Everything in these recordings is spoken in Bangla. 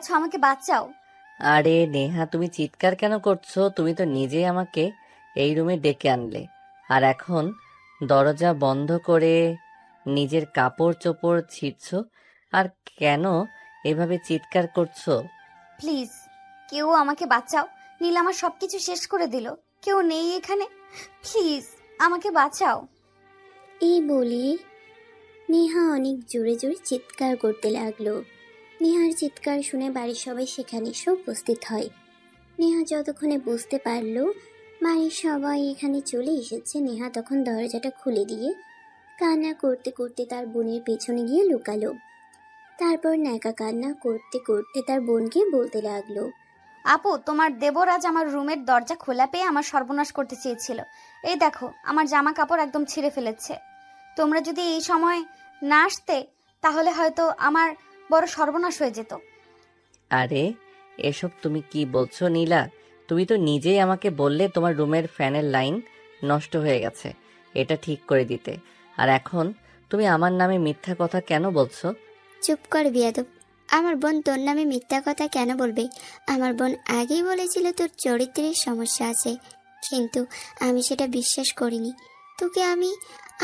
আছো, আমাকে বাঁচাও। আরে নেহা, তুমি চিৎকার কেন করছো? তুমি তো নিজেই আমাকে এই রুমে ডেকে আনলে, আর এখন দরজা বন্ধ করে নিজের কাপড় চোপড় ছিঁড়ছো। আর কেন এভাবে চিৎকার করছো? প্লিজ কেউ আমাকে বাঁচাও। নীল আমার সবকিছু শেষ করে দিল, কেউ নেই এখানে, প্লিজ আমাকে বাঁচাও। এই বলে নেহা অনেক জোরে জোরে চিৎকার করতে লাগলো। নেহার চিৎকার শুনে বাড়ির সবাই সেখানে এসে উপস্থিত হয়। নেহা যতক্ষণে বুঝতে পারলো বাড়ির সবাই এখানে চলে এসেছে, নেহা তখন দরজাটা খুলে দিয়ে কান্না করতে করতে তার বোনের পেছনে গিয়ে লুকালো। তারপর ন্যাকা কান্না করতে করতে তার বোনকে বলতে লাগলো, আপু, তোমার দেবর আজ আমার রুমের দরজা খোলা পেয়ে আমার সর্বনাশ করতে চেয়েছিল। এই দেখো, আমার জামা কাপড় একদম ছিঁড়ে ফেলেছে। তোমরা যদি এই সময় না আসতে তাহলে হয়তো আমার বড় সর্বনাশ হয়ে যেত। আরে এসব তুমি কি বলছো নীলা? তুমি তো নিজেই আমাকে বললে তোমার রুমের ফ্যানের লাইন নষ্ট হয়ে গেছে, এটা ঠিক করে দিতে। আর এখন তুমি আমার নামে মিথ্যা কথা কেন বলছো? চুপ কর বিয়াদব। আমার বোন তোর নামে মিথ্যা কথা কেন বলবে? আমার বোন আগেই বলেছিল তোর চরিত্রের সমস্যা আছে, কিন্তু আমি সেটা বিশ্বাস করিনি। তোকে আমি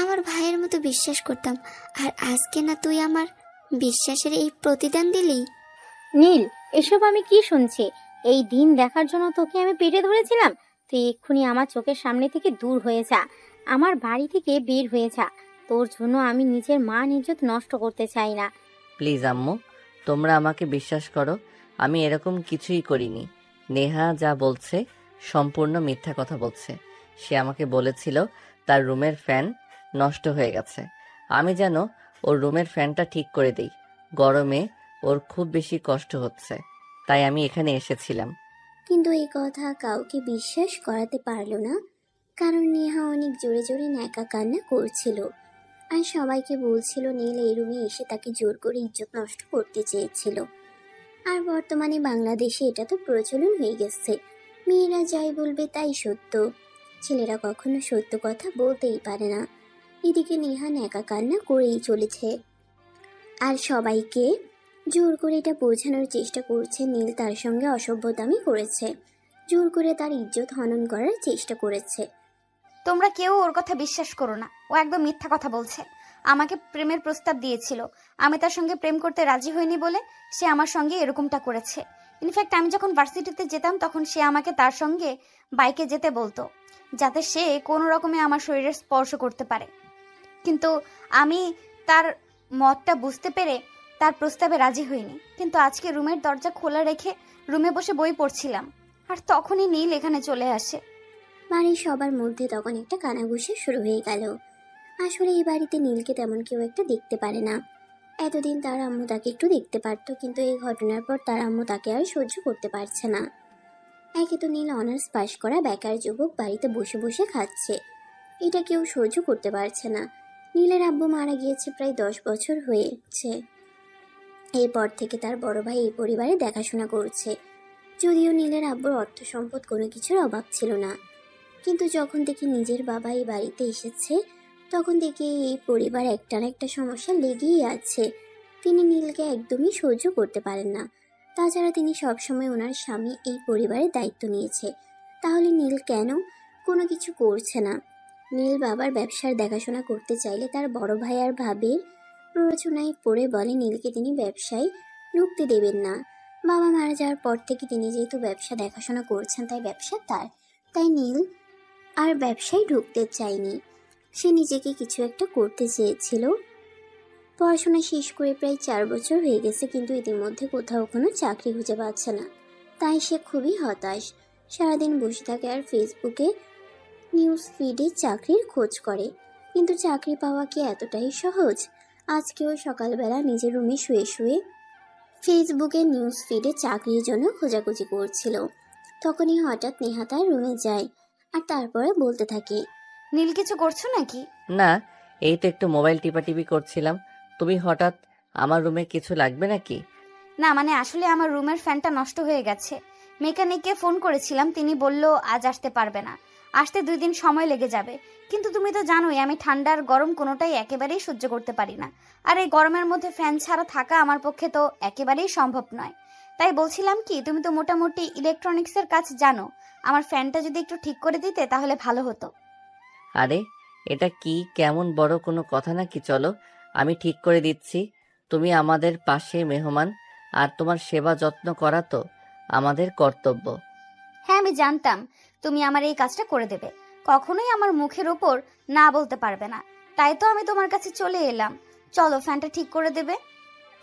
আমার ভাইয়ের মতো বিশ্বাস করতাম, আর আজকে না তুই আমার বিশ্বাসের এই প্রতিদান দিলি। নীল, এসব আমি কি শুনছি? এই দিন দেখার জন্য তোকে আমি পেটে ধরেছিলাম। তুই এক্ষুনি আমার চোখের সামনে থেকে দূর হয়ে যা, আমার বাড়ি থেকে বের হয়ে যা। তোর জন্য আমি নিজের মান ইজ্জত নষ্ট করতে চাই না। প্লিজ আম্মু, তোমরা আমাকে বিশ্বাস করো, আমি এরকম কিছুই করিনি। নেহা যা বলছে সম্পূর্ণ মিথ্যা কথা বলছে। সে আমাকে বলেছিল তার রুমের ফ্যান নষ্ট হয়ে গেছে, আমি যেন ওর রুমের ফ্যানটা ঠিক করে দিই। গরমে ওর খুব বেশি কষ্ট হচ্ছে, তাই আমি এখানে এসেছিলাম। কিন্তু এই কথা কাউকে বিশ্বাস করাতে পারলো না, কারণ নেহা অনেক জোরে জোরে ন্যাকা কান্না করছিল আর সবাইকে বলছিল নীল এই রুমে এসে তাকে জোর করে ইজ্জত নষ্ট করতে চেয়েছিল। আর বর্তমানে বাংলাদেশে এটা তো প্রচলন হয়ে গেছে, মেয়েরা যাই বলবে তাই সত্য, ছেলেরা কখনো সত্য কথা বলতেই পারে না। এদিকে নেহা ন্যাকা কান্না করেই চলেছে আর সবাইকে জোর করে এটা বোঝানোর চেষ্টা করছে নীল তার সঙ্গে অসভ্যতামি করেছে, জোর করে তার ইজ্জত হনন করার চেষ্টা করেছে। তোমরা কেউ ওর কথা বিশ্বাস করো না, ও একদম মিথ্যা কথা বলছে। আমাকে প্রেমের প্রস্তাব দিয়েছিল, আমি তার সঙ্গে প্রেম করতে রাজি হইনি বলে সে আমার সঙ্গে এরকমটা করেছে। ইনফ্যাক্ট আমি যখন ভার্সিটিতে যেতাম তখন সে আমাকে তার সঙ্গে বাইকে যেতে বলতো, যাতে সে কোনো রকমে আমার শরীরে স্পর্শ করতে পারে। কিন্তু আমি তার মতটা বুঝতে পেরে তার প্রস্তাবে রাজি হইনি। কিন্তু আজকে রুমের দরজা খোলা রেখে রুমে বসে বই পড়ছিলাম, আর তখনই নীল এখানে চলে আসে। বাড়ির সবার মধ্যে তখন একটা কানাঘুষা শুরু হয়ে গেল। আসলে এই বাড়িতে নীলকে তেমন কেউ একটা দেখতে পারে না। এতদিন তার আম্মু তাকে একটু দেখতে পারতো, কিন্তু এই ঘটনার পর তার আম্মু তাকে আর সহ্য করতে পারছে না। একে তো নীল অনার্স পাশ করা বেকার যুবক বাড়িতে বসে বসে খাচ্ছে, এটা কেউ সহ্য করতে পারছে না। নীলের আব্বু মারা গিয়েছে প্রায় 10 বছর হয়েছে। এরপর থেকে তার বড় ভাই এই পরিবারে দেখাশোনা করছে। যদিও নীলের আব্বুর অর্থ সম্পদ কোনো কিছুর অভাব ছিল না, কিন্তু যখন থেকে নিজের বাবা এই বাড়িতে এসেছে তখন থেকে এই পরিবার একটা না একটা সমস্যা লেগেই আছে। তিনি নীলকে একদমই সহ্য করতে পারেন না। তাছাড়া তিনি সবসময় ওনার স্বামী এই পরিবারের দায়িত্ব নিয়েছে, তাহলে নীল কেন কোনো কিছু করছে না? নীল বাবার ব্যবসার দেখাশোনা করতে চাইলে তার বড় ভাই আর ভাবির প্ররোচনায় পড়ে বলে নীলকে তিনি ব্যবসায় ঢুকতে দেবেন না। বাবা মারা যাওয়ার পর থেকে তিনি যেহেতু ব্যবসা দেখাশোনা করছেন তাই ব্যবসা তার, তাই নীল আর ব্যবসায় ঢুকতে চায়নি। সে নিজেকে কিছু একটা করতে চেয়েছিল। পড়াশোনা শেষ করে প্রায় 4 বছর হয়ে গেছে, কিন্তু ইতিমধ্যে কোথাও কোনো চাকরি খুঁজে পাচ্ছে না। তাই সে খুবই হতাশ, সারাদিন বসে থাকে আর ফেসবুকে নিউজ ফিডে চাকরির খোঁজ করে। কিন্তু চাকরি পাওয়া কি এতটাই সহজ? আজকেও সকালবেলা নিজের রুমে শুয়ে শুয়ে ফেসবুকে নিউজ ফিডে চাকরির জন্য খোঁজাখুঁজি করছিল। তখনই হঠাৎ নেহা তার রুমে যায় আর তারপরে বলতে থাকে, নীল কিছু করছো নাকি? না, এই তো একটু মোবাইল টিপাটিপি করছিলাম। তুমি হঠাৎ আমার রুমে কিছু লাগবে নাকি? না, মানে আসলে আমার রুমের ফ্যানটা নষ্ট হয়ে গেছে। মেকানিককে ফোন করেছিলাম, তিনি বলল আজ আসতে পারবে না, আসতে 2 দিন সময় লেগে যাবে। কিন্তু তুমি তো জানোই আমি ঠান্ডার গরম কোনোটাই একেবারেই সহ্য করতে পারি না, আর এই গরমের মধ্যে ফ্যান ছাড়া থাকা আমার পক্ষে তো একেবারেই সম্ভব নয়। তাই বলছিলাম কি, তুমি তো মোটামুটি ইলেকট্রনিক্সের কাজ জানো, আমার ফ্যানটা যদি একটু ঠিক করে দিতে তাহলে ভালো হতো। আরে এটা কি কেমন বড় কোনো কথা নাকি? চলো আমি ঠিক করে দিচ্ছি। তুমি আমাদের পাশে মেহমান, আর তোমার সেবা যত্ন করা তো আমাদের কর্তব্য। হ্যাঁ, আমি জানতাম তুমি আমার এই কাজটা করে দেবে, কখনোই আমার মুখের ওপর না বলতে পারবে না, তাই তো আমি তোমার কাছে চলে এলাম। চলো, ফ্যানটা ঠিক করে দেবে।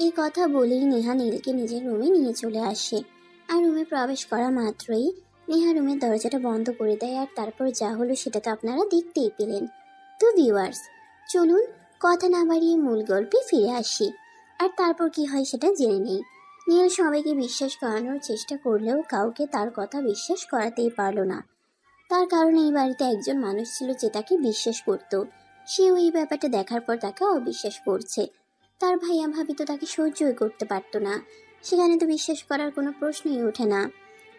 এই কথা বলেই নেহা নীলকে নিজের রুমে নিয়ে চলে আসে। আর রুমে প্রবেশ করা মাত্রই নেহা রুমের দরজাটা বন্ধ করে দেয়। আর তারপর যা হলো সেটা তো আপনারা দেখতেই পেলেন। তো ভিউয়ার্স, চলুন কথা না বাড়িয়ে মূল গল্পে ফিরে আসি, আর তারপর কি হয় সেটা জেনে নেই। নীল সবাইকে বিশ্বাস করানোর চেষ্টা করলেও কাউকে তার কথা বিশ্বাস করাতেই পারল না। তার কারণ এই বাড়িতে একজন মানুষ ছিল যে তাকে বিশ্বাস করত। সেও এই ব্যাপারটা দেখার পর তাকে অবিশ্বাস করছে। তার ভাইয়া ভাবি তো তাকে সহ্যই করতে পারতো না, সেখানে তো বিশ্বাস করার কোনো প্রশ্নই ওঠে না।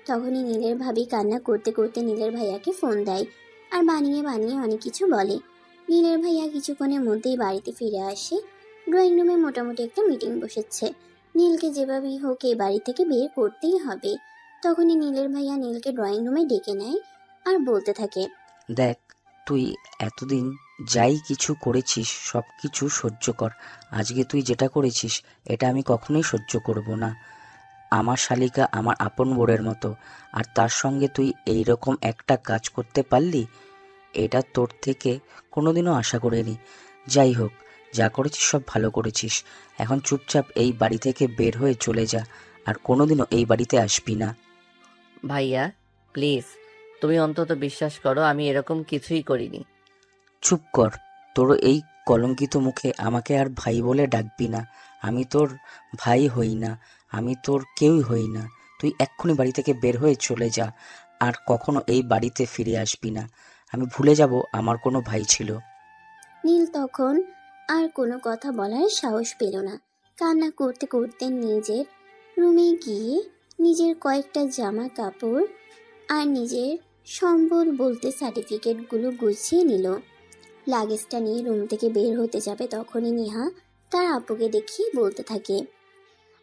তখনই নীলের ভাবি কান্না করতে করতে নীলের ভাইয়াকে ফোন দেয়, আর বানিয়ে বানিয়ে অনেক কিছু বলে। নীলের ভাইয়া কিছুক্ষণের মধ্যেই বাড়িতে ফিরে আসে। ড্রয়িং রুমে মোটামুটি একটা মিটিং বসেছে। নীলকে যেভাবেই হোক এই বাড়ি থেকে বের করতেই হবে। তখনই নীলের ভাইয়া নীলকে ড্রয়িং রুমে ডেকে নেয় আর বলতে থাকে, দেখ, তুই এতদিন যাই কিছু করেছিস সব কিছু সহ্য কর। আজকে তুই যেটা করেছিস এটা আমি কখনোই সহ্য করব না। আমার শালিকা আমার আপন বোনের মতো, আর তার সঙ্গে তুই এইরকম একটা কাজ করতে পারলি, এটা তোর থেকে কোনোদিনও আশা করিনি। যাই হোক, যা করেছিস সব ভালো করেছিস। এখন চুপচাপ এই বাড়ি থেকে বের হয়ে চলে যা, আর কোনোদিনও এই বাড়িতে আসবি না। ভাইয়া প্লিজ, তুমি অন্তত বিশ্বাস করো আমি এরকম কিছুই করিনি। চুপ কর, তোর এই কলঙ্কিত মুখে আমাকে আর ভাই বলে ডাকবি না। আমি তোর ভাই হই না, আমি তোর কেউই হই না। তুই এক্ষুনি বাড়ি থেকে বের হয়ে চলে যা, আর কখনো এই বাড়িতে ফিরে আসবি না। আমি ভুলে যাব আমার কোনো ভাই ছিল। নীল তখন আর কোনো কথা বলার সাহস পেল না। কান্না করতে করতে নিজের রুমে গিয়ে নিজের কয়েকটা জামা কাপড় আর নিজের সম্বল বলতে সার্টিফিকেটগুলো গুছিয়ে নিল। লাগেজটা নিয়ে রুম থেকে বের হতে যাবে, তখনই নেহা তার আপুকে দেখিয়ে বলতে থাকে,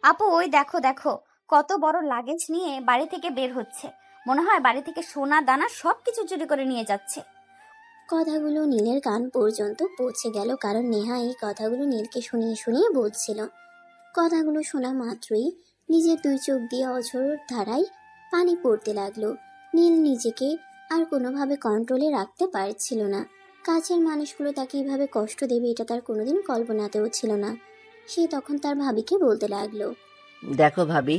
আপু, ওই দেখো দেখো, কত বড় লাগেজ নিয়ে বাড়ি থেকে বের হচ্ছে, মনে হয় বাড়ি থেকে সোনা দানা সবকিছু চুরি করে নিয়ে যাচ্ছে। কথাগুলো নীলের কান পর্যন্ত পৌঁছে গেল, কারণ নেহা এই কথাগুলো নীলকে শুনিয়ে শুনিয়ে বলছিল। কথাগুলো শোনা মাত্রই নিজের দুই চোখ দিয়ে অঝোর ধারায় পানি পড়তে লাগলো। নীল নিজেকে আর কোনোভাবে কন্ট্রোলে রাখতে পারছিল না। কাছের মানুষগুলো তাকে এইভাবে কষ্ট দেবে এটা তার কোনোদিন কল্পনাতেও ছিল না। সে তখন তার ভাবিকে বলতে লাগলো, দেখো ভাবি,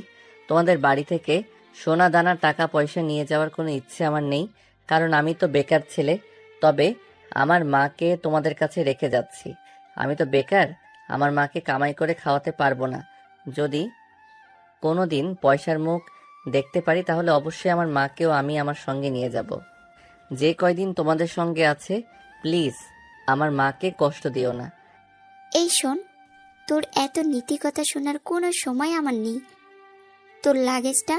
তোমাদের বাড়ি থেকে সোনা দানা টাকা পয়সা নিয়ে যাওয়ার কোনো ইচ্ছে আমার নেই, কারণ আমি তো বেকার ছেলে। তবে আমার মাকে তোমাদের কাছে রেখে যাচ্ছি। আমি তো বেকার, আমার মাকে কামাই করে খাওয়াতে পারবো না। যদি কোনো দিন পয়সার মুখ দেখতে পারি তাহলে অবশ্যই আমার মাকেও আমি আমার সঙ্গে নিয়ে যাব। যে কয়দিন তোমাদের সঙ্গে আছে প্লিজ আমার মাকে কষ্ট দিও না। এই শোন, তোর এত নীতি কথা শোনার কোনো সময় আমার নেই। তোর লাগেজটা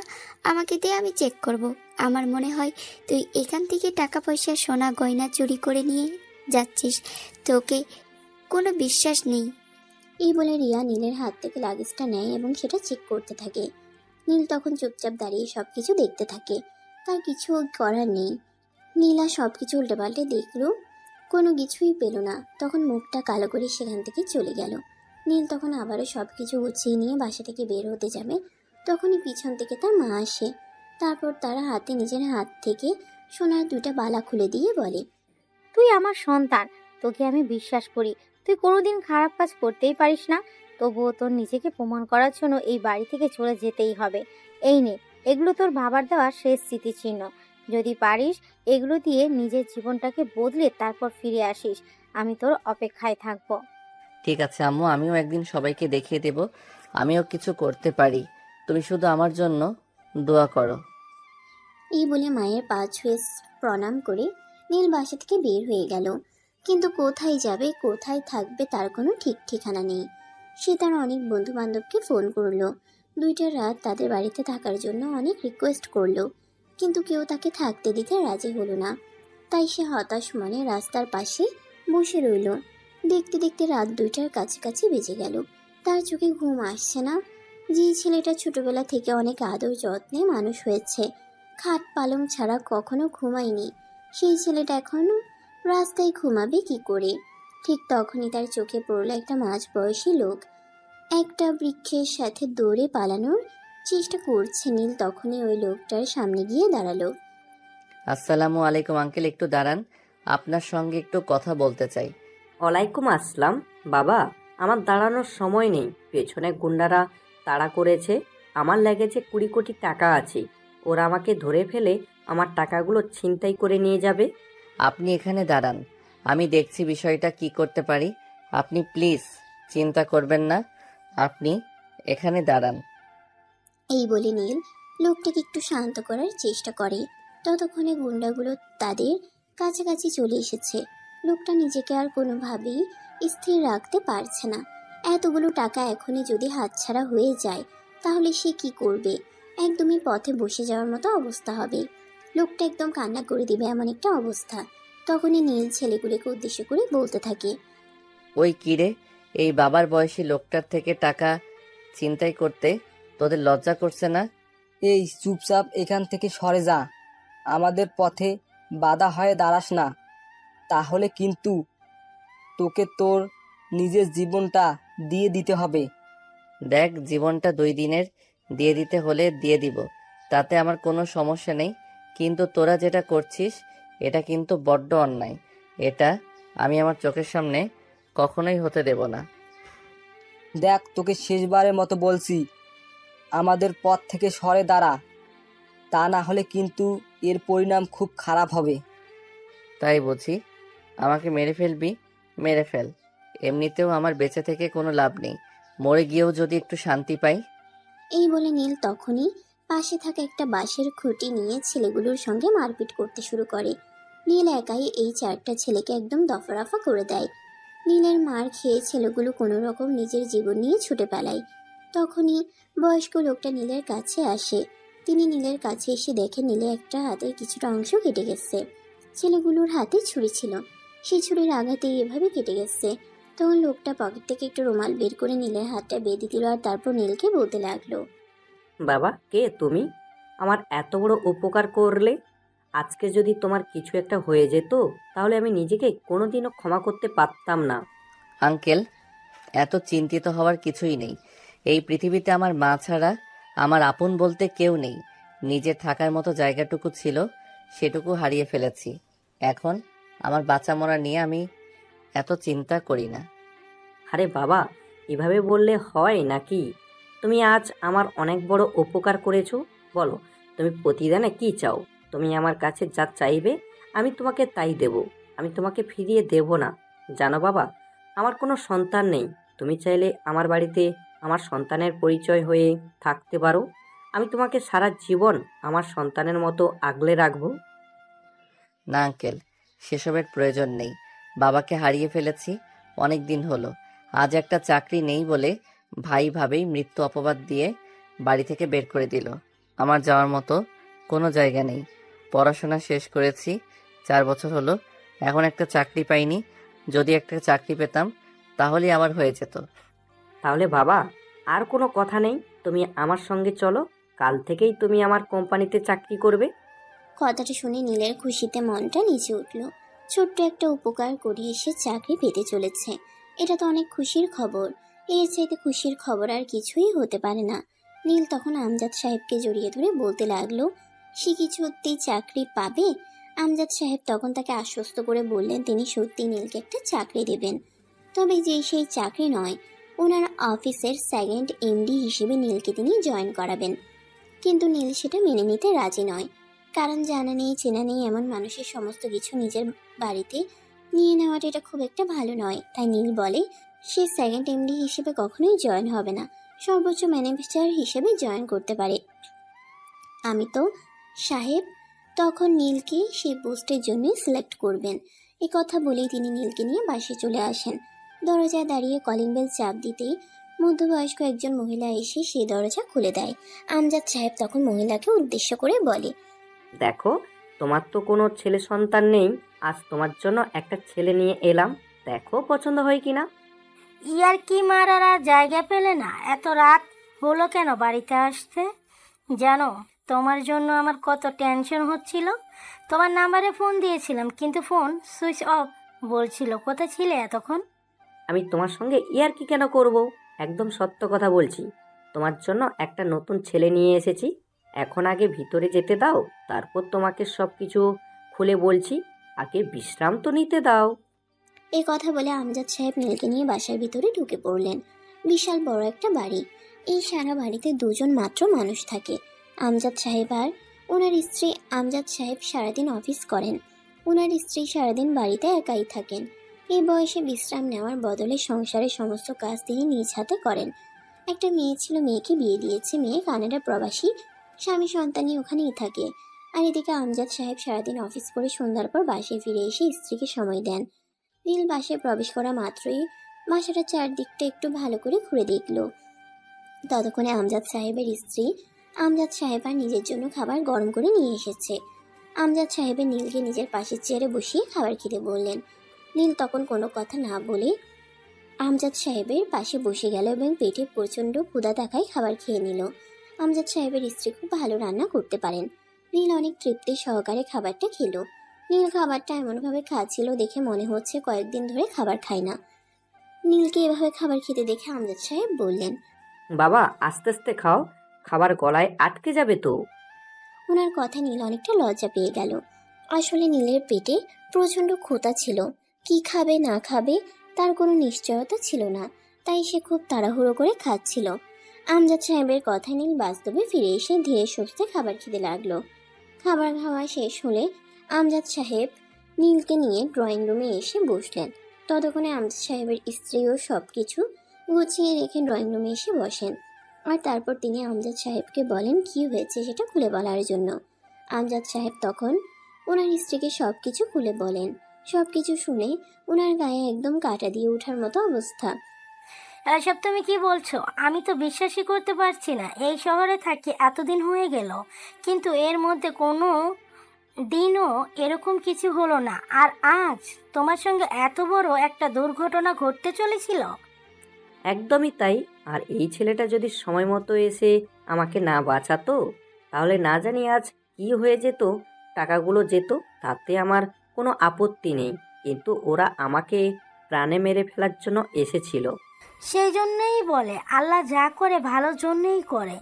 আমাকে দিয়ে আমি চেক করব। আমার মনে হয় তুই এখান থেকে টাকা পয়সা সোনা গয়না চুরি করে নিয়ে যাচ্ছিস, তোকে কোনো বিশ্বাস নেই। এই বলে রিয়া নীলের হাত থেকে লাগেজটা নেয় এবং সেটা চেক করতে থাকে। নীল তখন চুপচাপ দাঁড়িয়ে সবকিছু দেখতে থাকে। তার কিছু করার নেই। নীলা সবকিছু উল্টেপাল্টে দেখলো, কোনো কিছুই পেল না। তখন মুখটা কালো করে সেখান থেকে চলে গেল। নীল তখন আবারও সবকিছু গুছিয়ে নিয়ে বাসা থেকে বের হতে যাবে, তখনই পিছন থেকে তার মা আসে। তারপর তারা হাতে নিজের হাত থেকে সোনার দুইটা বালা খুলে দিয়ে বলে, তুই আমার সন্তান, তোকে আমি বিশ্বাস করি। তুই কোনোদিন খারাপ কাজ করতেই পারিস না, তবুও তোর নিজেকে প্রমাণ করার জন্য এই বাড়ি থেকে চলে যেতেই হবে। এই নে, এগুলো তোর বাবার দেওয়া শেষ স্মৃতিচিহ্ন। যদি পারিস এগুলো দিয়ে নিজের জীবনটাকে বদলে তারপর ফিরে আসিস, আমি তোর অপেক্ষায় থাকবো। ঠিক আছে আম্মু, আমিও একদিন সবাইকে দেখিয়ে দেব আমিও কিছু করতে পারি। তুমি শুধু আমার জন্য দোয়া করো। এই বলে মায়ের পা ছুঁয়ে প্রণাম করে নীল বাসা থেকে বের হয়ে গেল। কিন্তু কোথায় যাবে কোথায় থাকবে তার কোনো ঠিক ঠিকানা নেই। সে তার অনেক বন্ধু বান্ধবকে ফোন করলো, 2টা রাত তাদের বাড়িতে থাকার জন্য অনেক রিকোয়েস্ট করলো, কিন্তু কেউ তাকে থাকতে দিতে রাজি হলো না। তাই সে হতাশ মনে রাস্তার পাশে বসে রইল। দেখতে দেখতে রাত 2টার কাছাকাছি বেজে গেল। তার চোখে ঘুম আসছে না। যে ছেলেটা ছোটবেলা থেকে অনেক আদর যত্নে মানুষ হয়েছে, খাট পালং ছাড়া কখনো ঘুমায়নি, সেই ছেলেটা এখনো রাস্তায় ঘুমাবে কি করে? ঠিক তখনই তার চোখে পড়ল একটা মাঝবয়সী লোক একটা বৃক্ষের সাথে দৌড়ে পালানোর চেষ্টা করছে। নীল তখনই ওই লোকটার সামনে গিয়ে দাঁড়ালো। আসসালামু আলাইকুম আঙ্কেল, একটু দাঁড়ান, আপনার সঙ্গে একটু কথা বলতে চাই। ওয়ালাইকুম আসসালাম। বাবা, আমার দাঁড়ানোর সময় নেই, পেছনে গুন্ডারা তাড়া করেছে। আমার লেগেছে 20 কোটি টাকা আছে, ওরা আমাকে ধরে ফেলে আমার টাকাগুলো ছিনতাই করে নিয়ে যাবে। আপনি এখানে দাঁড়ান, আমি দেখছি বিষয়টা কি করতে পারি। আপনি প্লিজ চিন্তা করবেন না, আপনি এখানে দাঁড়ান। এই বলে নীল লোকটাকে একটু শান্ত করার চেষ্টা করে। ততক্ষণে গুন্ডাগুলো তাদের কাছাকাছি চলে এসেছে। লোকটা নিজেকে আর কোনোভাবেই স্থির রাখতে পারছে না। এতগুলো টাকা এখনই যদি হাতছাড়া হয়ে যায় তাহলে সে কি করবে? একদমই পথে বসে যাওয়ার মতো অবস্থা হবে। লোকটা একদম কান্না করে দিবে এমন একটা অবস্থা। তখনই নীল ছেলেগুলোকে উদ্দেশ্য করে বলতে থাকে, ওই কিরে, এই বাবার বয়সী লোকটার থেকে টাকা ছিনতাই করতে তোদের লজ্জা করছে না? এই চুপচাপ এখান থেকে সরে যা, আমাদের পথে বাধা হয়ে দাঁড়াস না, তাহলে কিন্তু তোকে তোর নিজের জীবনটা দিয়ে দিতে হবে। দেখ, জীবনটা 2 দিনের দিয়ে দিতে হলে দিয়ে দিব, তাতে আমার কোনো সমস্যা নেই, কিন্তু তোরা যেটা করছিস এটা কিন্তু বড্ড অন্যায়। এটা আমি আমার চোখের সামনে কখনোই হতে দেব না। দেখ, তোকে শেষবারের মতো বলছি, আমাদের পথ থেকে সরে দাঁড়া, তা না হলে কিন্তু এর পরিণাম খুব খারাপ হবে। তাই বুঝি, আমাকে মেরে ফেলবি? মেরে ফেল, এমনিতেও আমার বেঁচে থেকে কোনো লাভ নেই, মরে গিয়েও যদি একটু শান্তি পাই। এই বলে নীল তখনই পাশে থাকা একটা বাঁশের খুঁটি নিয়ে ছেলেগুলোর সঙ্গে মারপিট করতে শুরু করে। নীল একাই এই 4টা ছেলেকে একদম দফারফা করে দেয়। নীলের মার খেয়ে ছেলেগুলো কোনো রকম নিজের জীবন নিয়ে ছুটে পালায়। তখনই বয়স্ক লোকটা নীলের কাছে আসে। তিনি নীলের কাছে এসে দেখে নীলে একটা হাতের কিছুটা অংশ কেটে গেছে। ছেলেগুলোর হাতে ছুরি ছিল, সেই ছুরির আঘাতে এভাবে কেটে গেছে। তখন লোকটা পকেট থেকে একটু রুমাল বের করে নীলের হাতটা বেঁধে দিল আর তারপর নীলকে বলতে লাগলো, বাবা, কে তুমি? আমার এত বড় উপকার করলে। আজকে যদি তোমার কিছু একটা হয়ে যেত তাহলে আমি নিজেকে কোনোদিনও ক্ষমা করতে পারতাম না। আঙ্কেল, এত চিন্তিত হওয়ার কিছুই নেই। এই পৃথিবীতে আমার মা ছাড়া আমার আপন বলতে কেউ নেই। নিজের থাকার মতো জায়গাটুকু ছিল, সেটুকু হারিয়ে ফেলেছি। এখন আমার বাঁচা মরা নিয়ে আমি এত চিন্তা করি না। আরে বাবা, এভাবে বললে হয় নাকি? তুমি আজ আমার অনেক বড় উপকার করেছো। বলো, তুমি প্রতিদানে কি চাও? তুমি আমার কাছে যা চাইবে আমি তোমাকে তাই দেব, আমি তোমাকে ফিরিয়ে দেব না। জানো বাবা, আমার কোনো সন্তান নেই। তুমি চাইলে আমার বাড়িতে আমার সন্তানের পরিচয় হয়ে থাকতে পারো। আমি তোমাকে সারা জীবন আমার সন্তানের মতো আগলে রাখবো। না আঙ্কেল, সেসবের প্রয়োজন নেই। বাবাকে হারিয়ে ফেলেছি অনেক দিন হলো। আজ একটা চাকরি নেই বলে ভাই ভাবেই মৃত্যু অপবাদ দিয়ে বাড়ি থেকে বের করে দিল। আমার যাওয়ার মতো কোনো জায়গা নেই। পড়াশোনা শেষ করেছি 4 বছর হলো, এখন একটা চাকরি পাইনি। যদি একটা চাকরি পেতাম তাহলেই আমার হয়ে যেত। তাহলে বাবা, আর কোনো কথা নেই, তুমি আমার সঙ্গে চলো। কাল থেকেই তুমি আমার কোম্পানিতে চাকরি করবে। কথাটা শুনে নীলের খুশিতে মনটা নিচে উঠল। ছোট্ট একটা উপকার করিয়ে সে চাকরি পেতে চলেছে, এটা তো অনেক খুশির খবর। এর চাইতে খুশির খবর আর কিছুই হতে পারে না। নীল তখন আমজাদ সাহেবকে জড়িয়ে ধরে বলতে লাগলো সে কি সত্যি চাকরি পাবে। আমজাদ সাহেব তখন তাকে আশ্বস্ত করে বললেন তিনি সত্যি নীলকে একটা চাকরি দেবেন, তবে যে সেই চাকরি নয়, ওনার অফিসের সেকেন্ড এমডি হিসেবে নীলকে তিনি জয়েন করাবেন। কিন্তু নীল সেটা মেনে নিতে রাজি নয়, কারণ জানা নেই চেনা নেই এমন মানুষের সমস্ত কিছু নিজের বাড়িতে নিয়ে নেওয়াটা এটা খুব একটা ভালো নয়। তাই নীল বলে সে সেকেন্ড এমডি হিসেবে কখনোই জয়েন হবে না, সর্বোচ্চ ম্যানেজার হিসেবে জয়েন করতে পারে। আমি তো সাহেব তখন নীলকে সেই পোস্টের জন্য সিলেক্ট করবেন। এ কথা বলেই তিনি নীলকে নিয়ে বাসে চলে আসেন। দরজায় দাঁড়িয়ে কলিং বেল চাপ দিতেই মধ্যবয়স্ক একজন মহিলা এসে সেই দরজা খুলে দেয়। আমজাদ সাহেব তখন মহিলাকে উদ্দেশ্য করে বলে, দেখো, তোমার তো কোনো ছেলে সন্তান নেই, আজ তোমার জন্য একটা ছেলে নিয়ে এলাম, দেখো পছন্দ হয় কিনা। ইয়ার কি মারার আর জায়গা পেলে না, এত রাত হলো কেন বাড়িতে আসতে? জানো তোমার জন্য আমার কত টেনশন হচ্ছিল। তোমার নাম্বারে ফোন দিয়েছিলাম কিন্তু ফোন সুইচ অফ বলছিল। কোথায় ছিলে এতক্ষণ? আমি তোমার সঙ্গে ইয়ার্কি কেন করব? একদম সত্য কথা বলছি। তোমার জন্য একটা নতুন ছেলে নিয়ে এসেছি। এখন আগে ভিতরে যেতে দাও, তারপর তোমাকে সব কিছু খুলে বলছি। আগে বিশ্রাম তো নিতে দাও। এই কথা বলে আমজাদ সাহেব নীলকে নিয়ে বাসার ভিতরে ঢুকে পড়লেন। বিশাল বড় একটা বাড়ি। এই সারা বাড়িতে দুজন মাত্র মানুষ থাকে, আমজাদ সাহেব আর ওনার স্ত্রী। আমজাদ সাহেব সারাদিন অফিস করেন, ওনার স্ত্রী সারাদিন বাড়িতে একাই থাকেন। এই বয়সে বিশ্রাম নেওয়ার বদলে সংসারের সমস্ত কাজ তিনি নিজ হাতে করেন। একটা মেয়ে ছিল, মেয়েকে বিয়ে দিয়েছে। মেয়ে কানাডা প্রবাসী, স্বামী সন্তানই ওখানেই থাকে। আর এদিকে আমজাদ সাহেব সারাদিন অফিস করে সন্ধ্যার পর বাসায় ফিরে এসে স্ত্রীকে সময় দেন। নীল বাসায় প্রবেশ করা মাত্রই বাসাটা চারদিকটা একটু ভালো করে ঘুরে দেখল। ততক্ষণে আমজাদ সাহেবের স্ত্রী আমজাদ সাহেব আর নিজের জন্য খাবার গরম করে নিয়ে এসেছে। আমজাদ সাহেবের নীলকে নিজের পাশের চেয়ারে বসিয়ে খাবার খেতে বললেন। নীল তখন কোনো কথা না বলে আমজাদ সাহেবের পাশে বসে গেল এবং পেটে প্রচণ্ড ক্ষুধা থাকায় খাবার খেয়ে নিল। আমজাদ সাহেবের স্ত্রী খুব ভালো রান্না করতে পারেন। নীল অনেক তৃপ্তি সহকারে খাবারটা খেলো। নীল খাবারটা এমনভাবে খাচ্ছিল দেখে মনে হচ্ছে কয়েকদিন ধরে খাবার খায় না। নীলকে এভাবে খাবার খেতে দেখে আমজাদ সাহেব বললেন, বাবা আস্তে আস্তে খাও, খাবার গলায় আটকে যাবে তো। ওনার কথা নীল অনেকটা লজ্জা পেয়ে গেল। আসলে নীলের পেটে প্রচণ্ড ক্ষুধা ছিল, কি খাবে না খাবে তার কোনো নিশ্চয়তা ছিল না, তাই সে খুব তাড়াহুড়ো করে খাচ্ছিল। আমজাদ সাহেবের কথায় নীল বাস্তবে ফিরে এসে ধীরে সুস্থে খাবার খেতে লাগলো। খাবার খাওয়া শেষ হলে আমজাদ সাহেব নীলকে নিয়ে ড্রয়িং রুমে এসে বসলেন। ততক্ষণে আমজাদ সাহেবের স্ত্রীও সব কিছু গুছিয়ে রেখে ড্রয়িং রুমে এসে বসেন। আর তারপর তিনি আমজাদ সাহেবকে বলেন কি হয়েছে সেটা খুলে বলার জন্য। আমজাদ সাহেব তখন ওনার স্ত্রীকে সব কিছু খুলে বলেন। সব কিছু শুনে ওনার গায়ে একদম কাঁটা দিয়ে ওঠার মতো অবস্থা। এসব তুমি কি বলছো? আমি তো বিশ্বাসই করতে পারছি না। এই শহরে থাকি এতদিন হয়ে গেল, কিন্তু এর মধ্যে কোনো দিনও এরকম কিছু হলো না। আর আজ তোমার সঙ্গে এত বড় একটা দুর্ঘটনা ঘটতে চলেছিল। একদমই তাই। আর এই ছেলেটা যদি সময় মতো এসে আমাকে না বাঁচাতো, তাহলে না জানি আজ কি হয়ে যেত। টাকাগুলো যেত, তাতে আমার কোনো আপত্তি নেই, কিন্তু ওরা আমাকে প্রাণে মেরে ফেলার জন্য এসেছিল। সেই জন্যই বলে আল্লাহ যা করে ভালোর জন্যই করে।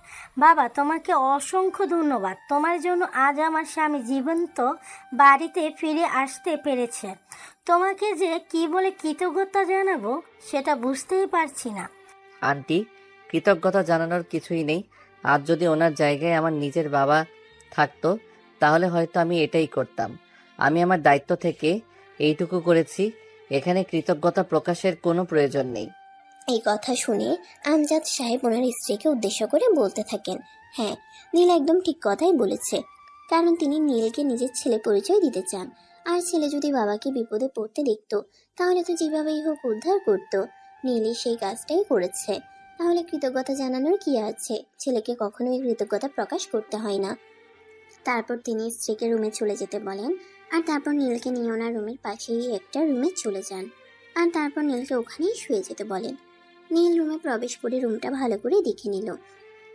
বাবা তোমাকে অসংখ্য ধন্যবাদ। তোমার জন্য আজ আমার স্বামী জীবন্ত বাড়িতে ফিরে আসতে পেরেছে। তোমাকে যে কি বলে কৃতজ্ঞতা জানাবো সেটা বুঝতেই পারছি না। আন্টি, কৃতজ্ঞতা জানানোর কিছুই নেই। আজ যদি ওনার জায়গায় আমার নিজের বাবা থাকতো তাহলে হয়তো আমি এটাই করতাম। আমি আমার দায়িত্ব থেকে এইটুকু করেছি, এখানে কৃতজ্ঞতা প্রকাশের কোনো প্রয়োজন নেই। এই কথা শুনে আমজাদ সাহেব ওনার স্ত্রীকে উদ্দেশ্য করে বলতে থাকেন, হ্যাঁ নীল একদম ঠিক কথাই বলেছে, কারণ তিনি নীলকে নিজের ছেলে পরিচয় দিতে চান। আর ছেলে যদি বাবাকে বিপদে পড়তে দেখতো তাহলে তো যেভাবেই হোক উদ্ধার করতো। নীলই সেই কাজটাই করেছে, তাহলে কৃতজ্ঞতা জানানোর কি আছে? ছেলেকে কখনোই কৃতজ্ঞতা প্রকাশ করতে হয় না। তারপর তিনি স্ত্রীকে রুমে চলে যেতে বলেন। আর তারপর নীলকে নিয়ে ওনার রুমের পাশেই একটা রুমে চলে যান। আর তারপর নীলকে ওখানেই শুয়ে যেতে বলেন। নীল রুমে প্রবেশ করে রুমটা ভালো করে দেখে নিল।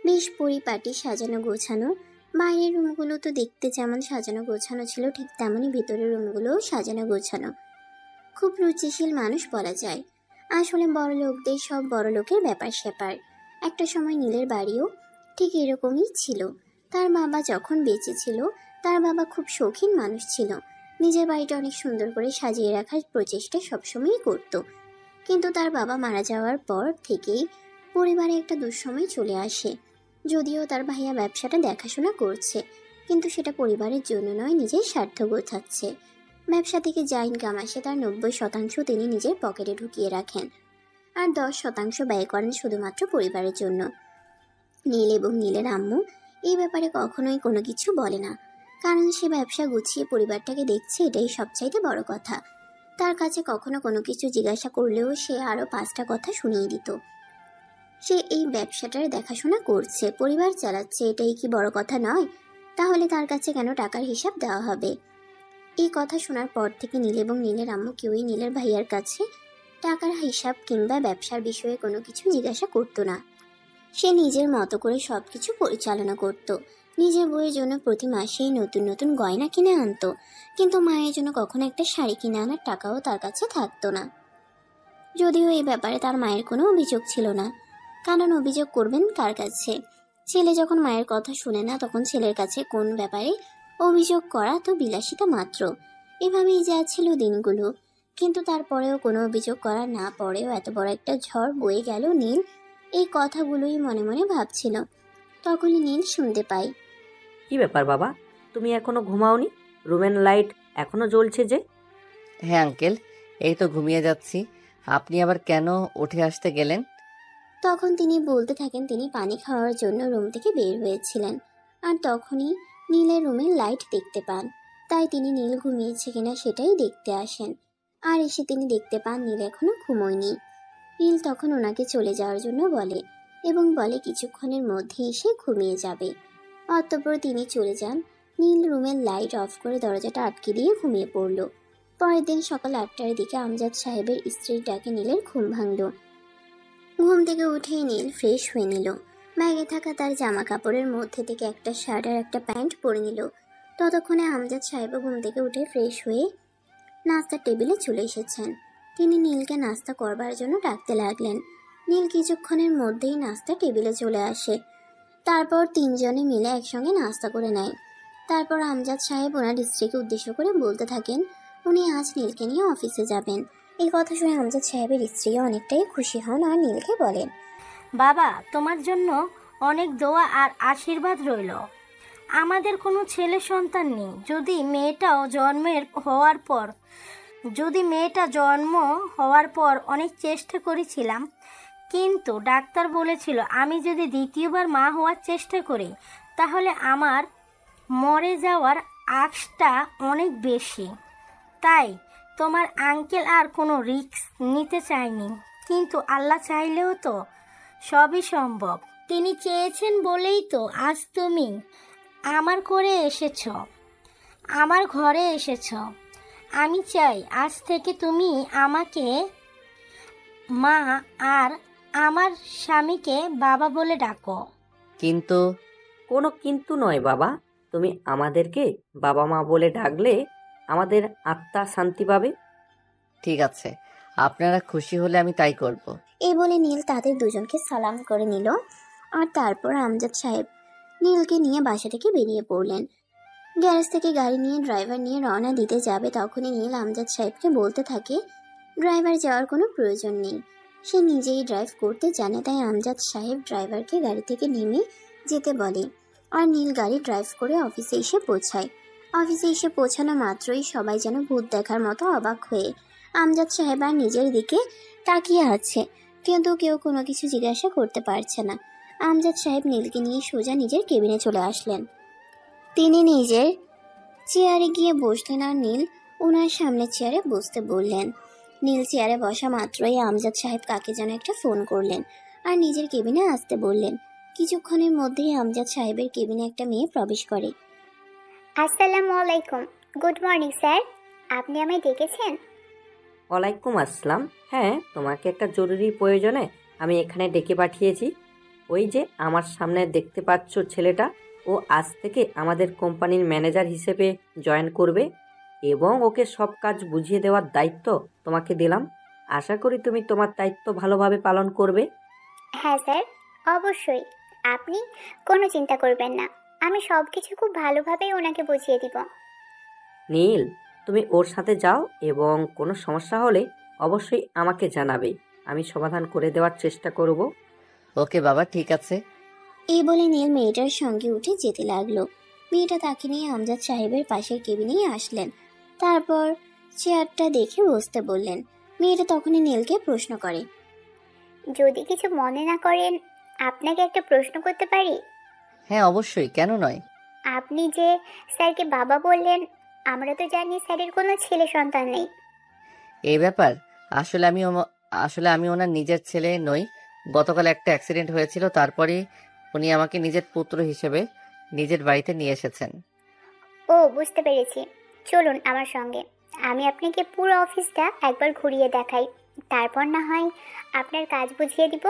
বেশ পরিপাটি সাজানো গোছানো। বাইরের রুমগুলো তো দেখতে যেমন সাজানো গোছানো ছিল, ঠিক তেমনই ভিতরের রুমগুলোও সাজানো গোছানো। খুব রুচিশীল মানুষ বলা যায়। আসলে বড় লোকদের সব বড় লোকের ব্যাপার স্যাপার। একটা সময় নীলের বাড়িও ঠিক এরকমই ছিল। তার বাবা যখন বেঁচে ছিল, তার বাবা খুব শৌখিন মানুষ ছিল। নিজের বাড়িটা অনেক সুন্দর করে সাজিয়ে রাখার প্রচেষ্টা সবসময়ই করত। কিন্তু তার বাবা মারা যাওয়ার পর থেকেই পরিবারে একটা দুঃসময় চলে আসে। যদিও তার ভাইয়া ব্যবসাটা দেখাশোনা করছে, কিন্তু সেটা পরিবারের জন্য নয়, নিজের স্বার্থ গোছাচ্ছে। ব্যবসা থেকে যা ইনকাম আসে তার 90% তিনি নিজের পকেটে ঢুকিয়ে রাখেন, আর 10% ব্যয় করেন শুধুমাত্র পরিবারের জন্য। নীল এবং নীলের আম্মু এই ব্যাপারে কখনোই কোনো কিছু বলে না, কারণ সে ব্যবসা গুছিয়ে পরিবারটাকে দেখছে, এটাই সবচাইতে বড় কথা। তার কাছে কখনো কোনো কিছু জিজ্ঞাসা করলেও সে আরও 5টা কথা শুনিয়ে দিত। সে এই ব্যবসাটার দেখাশোনা করছে, পরিবার চালাচ্ছে, এটাই কি বড় কথা নয়? তাহলে তার কাছে কেন টাকার হিসাব দেওয়া হবে? এই কথা শোনার পর থেকে নীল এবং নীলের আম্মু কেউই নীলের ভাইয়ার কাছে টাকার হিসাব কিংবা ব্যবসার বিষয়ে কোনো কিছু জিজ্ঞাসা করতো না। সে নিজের মতো করে সবকিছু পরিচালনা করত। নিজের বউয়ের জন্য প্রতি মাসেই নতুন নতুন গয়না কিনে আনতো, কিন্তু মায়ের জন্য কখনো একটা শাড়ি কিনে আনার টাকাও তার কাছে থাকতো না। যদিও এই ব্যাপারে তার মায়ের কোনো অভিযোগ ছিল না, কারণ অভিযোগ করবেন কার কাছে? ছেলে যখন মায়ের কথা শুনে না, তখন ছেলের কাছে কোন ব্যাপারে অভিযোগ করা তো বিলাসিতা মাত্র। এভাবেই যাচ্ছিল দিনগুলো, কিন্তু তারপরেও কোনো অভিযোগ করা না পড়েও এত বড় একটা ঝড় বয়ে গেল। নীল এই কথাগুলোই মনে মনে ভাবছিল। তখনই নীল শুনতে পাই, কি ব্যাপার বাবা, তুমি এখনো ঘুমাওনি? রুমের লাইট এখনো জ্বলছে যে? হ্যাঁ আঙ্কেল, এই তো ঘুমিয়ে যাচ্ছি। আপনি আবার কেন উঠে আসতে গেলেন? তখন তিনি বলতে থাকেন তিনি পানি খাওয়ার জন্য রুম থেকে বের হয়েছিলেন, আর তখনই নীলের রুমের লাইট দেখতে পান। তাই তিনি নীল ঘুমিয়েছে কিনা সেটাই দেখতে আসেন, আর এসে তিনি দেখতে পান নীল এখনো ঘুমোয়নি। নীল তখন ওনাকে চলে যাওয়ার জন্য বলে এবং বলে কিছুক্ষণের মধ্যে এসে ঘুমিয়ে যাবে। অতঃপর তিনি চলে যান। নীল রুমের লাইট অফ করে দরজাটা আটকে দিয়ে ঘুমিয়ে পড়ল। পরের দিন সকাল 8টার দিকে আমজাদ সাহেবের স্ত্রীর ডাকে নীলের ঘুম ভাঙল। ঘুম থেকে উঠেই নীল ফ্রেশ হয়ে নিল। ব্যাগে থাকা তার জামা কাপড়ের মধ্যে থেকে একটা শার্ট আর একটা প্যান্ট পরে নিল। ততক্ষণে আমজাদ সাহেবও ঘুম থেকে উঠে ফ্রেশ হয়ে নাস্তার টেবিলে চলে এসেছেন। তিনি নীলকে নাস্তা করবার জন্য ডাকতে লাগলেন। নীল কিছুক্ষণের মধ্যেই নাস্তা টেবিলে চলে আসে। তারপর তিনজনে মিলে একসঙ্গে নাস্তা করে নেয়। তারপর আমজাদ সাহেব ওনার স্ত্রীকে উদ্দেশ্য করে বলতে থাকেন উনি আজ নীলকে নিয়ে অফিসে যাবেন। এই কথা শুনে আমজাদ সাহেবের স্ত্রীও অনেকটাই খুশি হন আর নীলকে বলেন, বাবা, তোমার জন্য অনেক দোয়া আর আশীর্বাদ রইল। আমাদের কোনো ছেলে সন্তান নেই। যদি মেয়েটা জন্ম হওয়ার পর অনেক চেষ্টা করেছিলাম, কিন্তু ডাক্তার বলেছিল আমি যদি দ্বিতীয়বার মা হওয়ার চেষ্টা করি তাহলে আমার মরে যাওয়ার আশটা অনেক বেশি। তাই তোমার আঙ্কেল আর কোনো রিস্ক নিতে চায়নি, কিন্তু আল্লাহ চাইলেও তো সবই সম্ভব। তিনি চেয়েছেন বলেই তো আজ তুমি আমার ঘরে এসেছো। আমি চাই আজ থেকে তুমি আমাকে মা আর আমার স্বামীকে বাবা বলে ডাকো। কিন্তু কোনো কিন্তু নয় বাবা, তুমি আমাদেরকে বাবা মা বলে ডাকলে আমাদের আত্মা শান্তি পাবে। ঠিক আছে, আপনারা খুশি হলে আমি তাই করব। এই বলে নীল তাদের দুজনকে সালাম করে নিল। আর তারপর আমজাদ সাহেব নীলকে নিয়ে বাসা থেকে বেরিয়ে পড়লেন। গ্যারেজ থেকে গাড়ি নিয়ে ড্রাইভার নিয়ে রওনা দিতে যাবে, তখনই নীল আমজাদ সাহেবকে বলতে থাকে ড্রাইভার যাওয়ার কোনো প্রয়োজন নেই, সে নিজেই ড্রাইভ করতে জানে। তাই আমজাদ সাহেব ড্রাইভারকে গাড়ি থেকে নেমে যেতে বলে আর নীল গাড়ি ড্রাইভ করে অফিসে এসে পৌঁছায়। অফিসে এসে পৌঁছানো মাত্রই সবাই যেন ভূত দেখার মতো অবাক হয়ে আমজাদ সাহেব আর নিজের দিকে তাকিয়ে আছে, কিন্তু কেউ কোনো কিছু জিজ্ঞাসা করতে পারছে না। আমজাদ সাহেব নীলকে নিয়ে সোজা নিজের কেবিনে চলে আসলেন। তিনি নিজের চেয়ারে গিয়ে বসলেন আর নীল ওনার সামনে চেয়ারে বসতে বললেন। নীল চেয়ারে বসা মাত্রই আমজাদ সাহেব কাকে যেন একটা ফোন করলেন আর নিজের কেবিনে আসতে বললেন। কিছুক্ষণের মধ্যেই আমজাদ সাহেবের কেবিনে একটা মেয়ে প্রবেশ করে। আসসালামু আলাইকুম। গুড মর্নিং স্যার, আপনি আমায় ডেকেছেন? ওয়ালাইকুম আসসালাম। হ্যাঁ, তোমাকে একটা জরুরি প্রয়োজনে আমি এখানে ডেকে পাঠিয়েছি। ওই যে আমার সামনে দেখতে পাচ্ছ ছেলেটা, ও আজ থেকে আমাদের কোম্পানির ম্যানেজার হিসেবে জয়েন করবে এবং ওকে সব কাজ বুঝিয়ে দেওয়ার দায়িত্ব তোমাকে দিলাম। আশা করি তুমি তোমার দায়িত্ব ভালোভাবে পালন করবে। হ্যাঁ স্যার, অবশ্যই। আপনি কোনো চিন্তা করবেন না, আমি সব কিছু খুব ভালোভাবেই ওনাকে বুঝিয়ে দিব। নীল, তুমি ওর সাথে যাও এবং কোনো সমস্যা হলে অবশ্যই আমাকে জানাবে, আমি সমাধান করে দেওয়ার চেষ্টা করব। ওকে বাবা, ঠিক আছে। এই বলে নীল মেয়েটার সঙ্গে উঠে যেতে লাগলো। মেয়েটা তাকে নিয়ে আমজাদ সাহেবের পাশের কেবিনেই আসলেন। তারপর চেয়ারটা দেখে বসতে বললেন। মেয়েটা তখনই নীলকে প্রশ্ন করে, যদি কিছু মনে না করেন আপনাকে একটা প্রশ্ন করতে পারি? হ্যাঁ অবশ্যই, কেন নয়। আপনি যে স্যারকে বাবা বললেন, আমরা তো জানি স্যারের কোনো ছেলে সন্তান নেই। এই ব্যাপার আসলে আমি ওনার নিজের ছেলে নই। গতকাল একটা অ্যাক্সিডেন্ট হয়েছিল, তারপরে উনি আমাকে নিজের পুত্র হিসেবে নিজের বাড়িতে নিয়ে এসেছেন। ও, বুঝতে পেরেছি। চলুন আমার সঙ্গে, আমি আপনাকে পুরো অফিসটা একবার ঘুরিয়ে দেখাই, তারপর না হয় আপনার কাজ বুঝিয়ে দিব।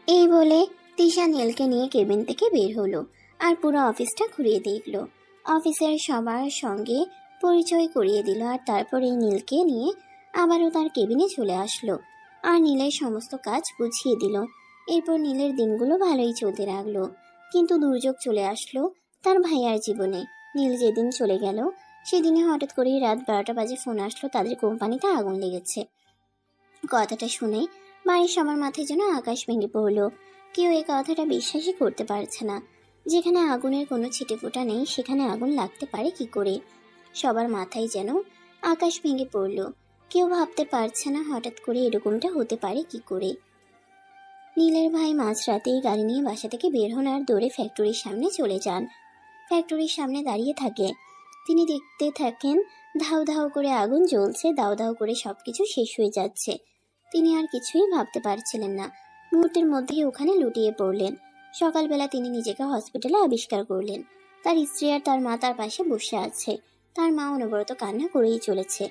এই বলে তিশা নীলকে নিয়ে কেবিন থেকে বের হলো আর পুরো অফিসটা ঘুরিয়ে দেখলো। অফিসের সবার সঙ্গে পরিচয় করিয়ে দিল আর তারপরে নীলকে নিয়ে আবারও তার কেবিনে চলে আসলো আর নীলের সমস্ত কাজ বুঝিয়ে দিল। এরপর নীলের দিনগুলো ভালোই চলতে লাগলো, কিন্তু দুর্যোগ চলে আসলো তার ভাইয়ার জীবনে। নীল যেদিন চলে গেল সেদিনে হঠাৎ করেই রাত 12টা বাজে ফোন আসলো তাদের কোম্পানিতে আগুন লেগেছে। কথাটা শুনে বাড়ির সবার মাথায় যেন আকাশ ভেঙে পড়লো। কেউ এই কথাটা বিশ্বাসই করতে পারছে না। যেখানে আগুনের কোনো ছিটেফোঁটা নেই সেখানে আগুন লাগতে পারে কি করে? সবার মাথায় যেন আকাশ ভেঙে পড়লো। কেউ ভাবতে পারছে না হঠাৎ করে এরকমটা হতে পারে কি করে। নীলের ভাই মাঝরাতেই গাড়ি নিয়ে বাসা থেকে বের হন আর দৌড়ে ফ্যাক্টরির সামনে চলে যান। ফ্যাক্টরির সামনে দাঁড়িয়ে থাকে। তিনি দেখতে থাকেন ধাউ ধাউ করে আগুন জ্বলছে, দাউ দাউ করে সবকিছু শেষ হয়ে যাচ্ছে। তিনি আর কিছুই ভাবতে পারছিলেন না। মুহূর্তের মধ্যেই ওখানে লুটিয়ে পড়লেন। সকালবেলা তিনি নিজেকে হসপিটালে আবিষ্কার করলেন। তার স্ত্রী আর তার মা তার পাশে বসে আছে। তার মা অনবরত কান্না করেই চলেছে,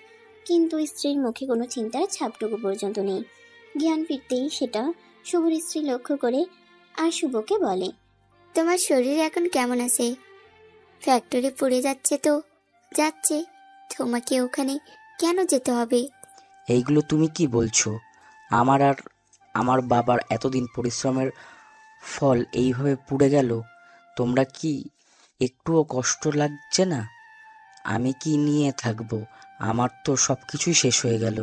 কিন্তু স্ত্রীর মুখে কোনো চিন্তার ছাপটুকু পর্যন্ত নেই। জ্ঞান ফিরতেই সেটা শুভর স্ত্রী লক্ষ্য করে আর শুভকে বলে, তোমার শরীর এখন কেমন আছে? ফ্যাক্টরি পুড়ে যাচ্ছে তো যাচ্ছে, তোমাকে ওখানে কেন যেতে হবে? এইগুলো তুমি কি বলছো? আমার আর আমার বাবার এতদিন পরিশ্রমের ফল এইভাবে পুড়ে গেল। তোমরা কি একটুও কষ্ট লাগছে না? আমি কি নিয়ে থাকবো? আমার তো সব কিছুই শেষ হয়ে গেল।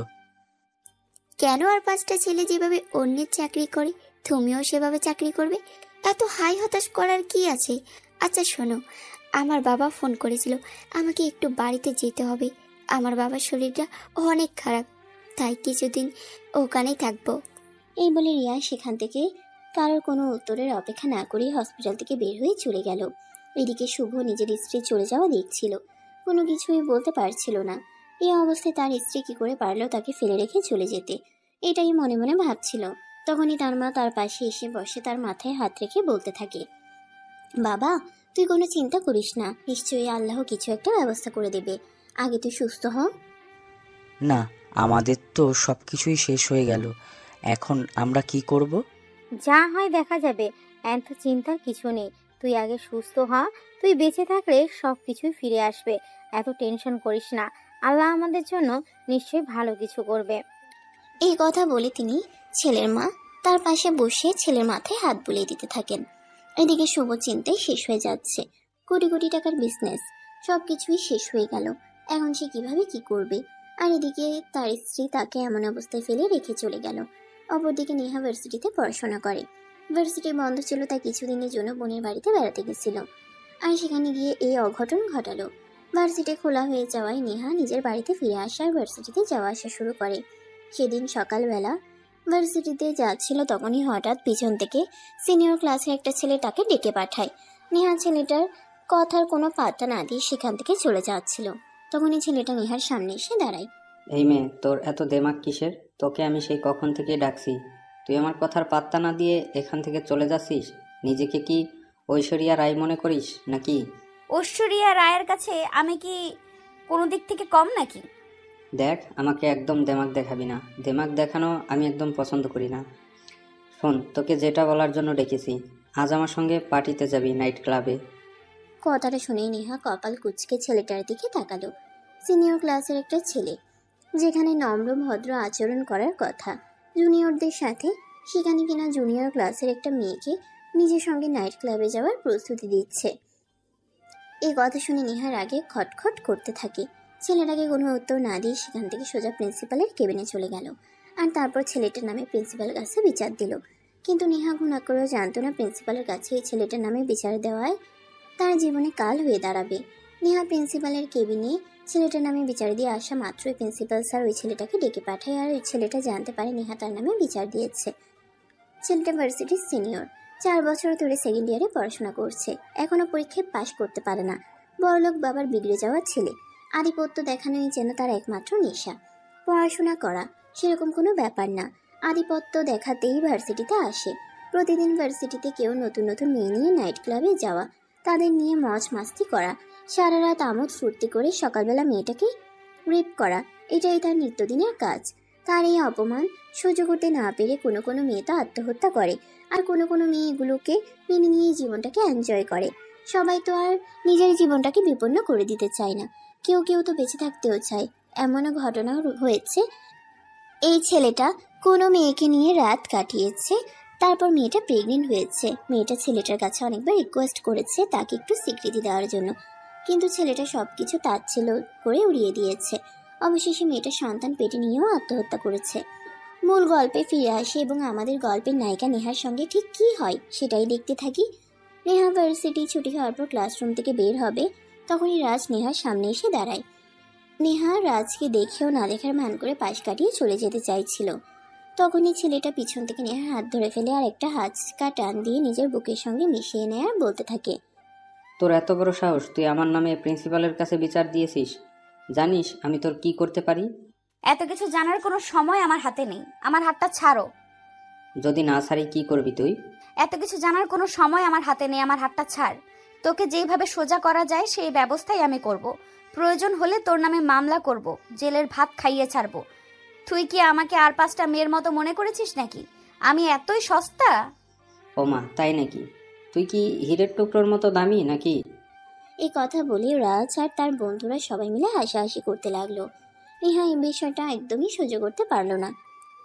কেন আর 5টা ছেলে যেভাবে অন্যের চাকরি করে তুমিও সেভাবে চাকরি করবে? এত হাই হতাশ করার কি আছে? আচ্ছা শোনো, আমার বাবা ফোন করেছিল আমাকে একটু বাড়িতে যেতে হবে। আমার বাবার শরীরটা অনেক খারাপ, তাই কিছুদিন ওখানেই থাকবো। এই বলে রিয়া সেখান থেকে কারোর কোনো উত্তরের অপেক্ষা না করেই হসপিটাল থেকে বের হয়ে চলে গেল। এদিকে শুভ নিজের স্ত্রী চলে যাওয়া দেখছিল, কোনো কিছুই বলতে পারছিল না। এই অবস্থায় তার স্ত্রী কি করে পারলো তাকে ফেলে রেখে চলে যেতে, এটাই মনে মনে ভাবছিল। তখনই তার মা তার পাশে এসে বসে তার মাথায় হাত রেখে বলতে থাকে, বাবা তুই কোনো চিন্তা করিস না, নিশ্চয়ই আল্লাহ কিছু একটা ব্যবস্থা করে দেবে। আগে তুই সুস্থ হ। না, আমাদের তো সব কিছুই শেষ হয়ে গেল, এখন আমরা কি করব? যা হয় দেখা যাবে, এত চিন্তার কিছু নেই। তুই আগে সুস্থ হ, তুই বেঁচে থাকলে সব কিছুই ফিরে আসবে। এত টেনশন করিস না, আল্লাহ আমাদের জন্য নিশ্চয়ই ভালো কিছু করবে। এই কথা বলে তিনি ছেলের মা তার পাশে বসে ছেলের মাথায় হাত বুলিয়ে দিতে থাকেন। এদিকে শুভ চিন্তায় শেষ হয়ে যাচ্ছে। কোটি কোটি টাকার বিজনেস, সবকিছুই শেষ হয়ে গেল। এখন সে কিভাবে কি করবে? আর এদিকে তার স্ত্রী তাকে এমন অবস্থায় ফেলে রেখে চলে গেল। অপরদিকে নেহা ভার্সিটিতে পড়াশোনা করে। ভার্সিটি বন্ধ ছিল, তাই কিছুদিনের জন্য বোনের বাড়িতে বেড়াতে গেছিল। আর সেখানে গিয়ে এই অঘটন ঘটালো। ভার্সিটি খোলা হয়ে যাওয়ায় নেহা নিজের বাড়িতে ফিরে আসে আর ভার্সিটিতে যাওয়া আসা শুরু করে। সেদিন সকালবেলা ভার্সিটিতে যাচ্ছিল, তখনই হঠাৎ পিছন থেকে সিনিয়র ক্লাসের একটা ছেলে তাকে ডেকে পাঠায়। নেহা ছেলেটার কথার কোনো পাত্তা না দিয়ে সেখান থেকে চলে যাচ্ছিল। তখনই ছেলেটা নেহার সামনে এসে দাঁড়ায়। এই মেয়ে, তোর এত দেমাগ কিসের? তোকে আমি সেই কখন থেকে ডাকছি, তুই আমার কথার পাত্তা না দিয়ে এখান থেকে চলে যাচ্ছিস? নিজেকে কি ঐশ্বরিয়া রায় মনে করিস নাকি? ঐশ্বরিয়া রায়ের কাছে আমি কি কোনো দিক থেকে কম নাকি? দেখ, আমাকে একদম দেমাগ দেখাবি না। দেমাগ দেখানো আমি একদম পছন্দ করি না। শোন, তোকে যেটা বলার জন্য ডেকেছি, আজ আমার সঙ্গে পার্টিতে যাবি, নাইট ক্লাবে। কথাটা শুনেই নেহা কপাল কুঁচকে ছেলেটার দিকে তাকালো। সিনিয়র ক্লাসের একটা ছেলে, যেখানে নম্র ভদ্র আচরণ করার কথা জুনিয়রদের সাথে, সেখানে কিনা জুনিয়র ক্লাসের একটা মেয়েকে নিজের সঙ্গে নাইট ক্লাবে যাওয়ার প্রস্তুতি দিচ্ছে। এই কথা শুনে নেহার আগে খটখট করতে থাকে। ছেলেটাকে কোনো উত্তর না দিয়ে সেখান থেকে সোজা প্রিন্সিপালের কেবিনে চলে গেল আর তারপর ছেলেটার নামে প্রিন্সিপালের কাছে বিচার দিল। কিন্তু নেহা ঘুণা করেও জানতো না প্রিন্সিপালের কাছে এই ছেলেটার নামে বিচার দেওয়ায় তার জীবনে কাল হয়ে দাঁড়াবে। নেহা প্রিন্সিপালের কেবিনে ছেলেটার নামে বিচার দিয়ে আসা মাত্রই প্রিন্সিপাল স্যার ওই ছেলেটাকে ডেকে পাঠায় আর ওই ছেলেটা জানতে পারে নেহা তার নামে বিচার দিয়েছে। ছেলেটা ভার্সিটির সিনিয়র, 4 বছর ধরে সেকেন্ড ইয়ারে পড়াশোনা করছে, এখনো পরীক্ষায় পাশ করতে পারে না। বড়লোক বাবার বিগড়ে যাওয়া ছেলে, আধিপত্য দেখানোই যেন তার একমাত্র নেশা। পড়াশোনা করা সেরকম কোনো ব্যাপার না, আধিপত্য দেখাতেই ভার্সিটিতে আসে। প্রতিদিন ভার্সিটিতে কেউ নতুন নতুন মেয়ে নিয়ে নাইট ক্লাবে যাওয়া, তাদের নিয়ে মজ মাস্তি করা, সারা রাত আমোদ ফুর্তি করে সকালবেলা মেয়েটাকে রেপ করা, এটাই তার নিত্যদিনের কাজ। তার এই অপমান সহ্য করতে না পেরে কোনো কোনো মেয়ে তো আত্মহত্যা করে, আর কোনো কোনো মেয়ে এগুলোকে মেনে নিয়ে জীবনটাকে এনজয় করে। সবাই তো আর নিজের জীবনটাকে বিপন্ন করে দিতে চায় না, কেউ কেউ তো বেঁচে থাকতেও চায়। এমনও ঘটনাও হয়েছে, এই ছেলেটা কোনো মেয়েকে নিয়ে রাত কাটিয়েছে, তারপর মেয়েটা প্রেগনেন্ট হয়েছে। মেয়েটা ছেলেটার কাছে অনেকবার রিকোয়েস্ট করেছে তাকে একটু স্বীকৃতি দেওয়ার জন্য, কিন্তু ছেলেটা সবকিছু তাচ্ছিল্য করে উড়িয়ে দিয়েছে। অবশেষে মেয়েটা সন্তান পেটে নিয়েও আত্মহত্যা করেছে। মূল গল্পে ফিরে আসি এবং আমাদের গল্পের নায়িকা নেহার সঙ্গে ঠিক কী হয় সেটাই দেখতে থাকি। নেহা ভার্সিটি ছুটি হওয়ার পর ক্লাসরুম থেকে বের হবে, তখনই রাজ নেহার সামনে এসে দাঁড়ায়। নেহা রাজকে দেখেও না দেখার ভান করে পাশ কাটিয়ে চলে যেতে চাইছিল, তখনই ছেলেটা পিছন থেকে নেহার হাত ধরে ফেলে আর একটা হাঁচকা টান দিয়ে নিজের বুকের সঙ্গে মিশিয়ে নেয় আর বলতে থাকে, তোর এত বড় সাহস, তুই আমার নামে প্রিন্সিপালের কাছে বিচার দিয়েছিস? জানিস আমি তোর কি করতে পারি? এত কিছু জানার কোনো সময় আমার হাতে নেই, আমার হাতটা ছাড়ো। যদি না ছাড়ি কি করবি তুই? এত কিছু জানার কোনো সময় আমার হাতে নেই, আমার হাতটা ছাড়। তোকে যেইভাবে সোজা করা যায় সেই ব্যবস্থাই আমি করব। প্রয়োজন হলে তোর নামে মামলা করব, জেলের ভাত খাইয়ে ছাড়বো। তুই কি আমাকে আর 5টা মেয়ের মতো মনে করেছিস নাকি? আমি এতই সস্তা? ওমা, তাই নাকি? তুই কি হীরের টুকরোর মতো দামি নাকি? এই কথা বলে রাজ আর তার বন্ধুরা সবাই মিলে হাসাহাসি করতে লাগলো। নেহা এই বিষয়টা একদমই সহ্য করতে পারলো না,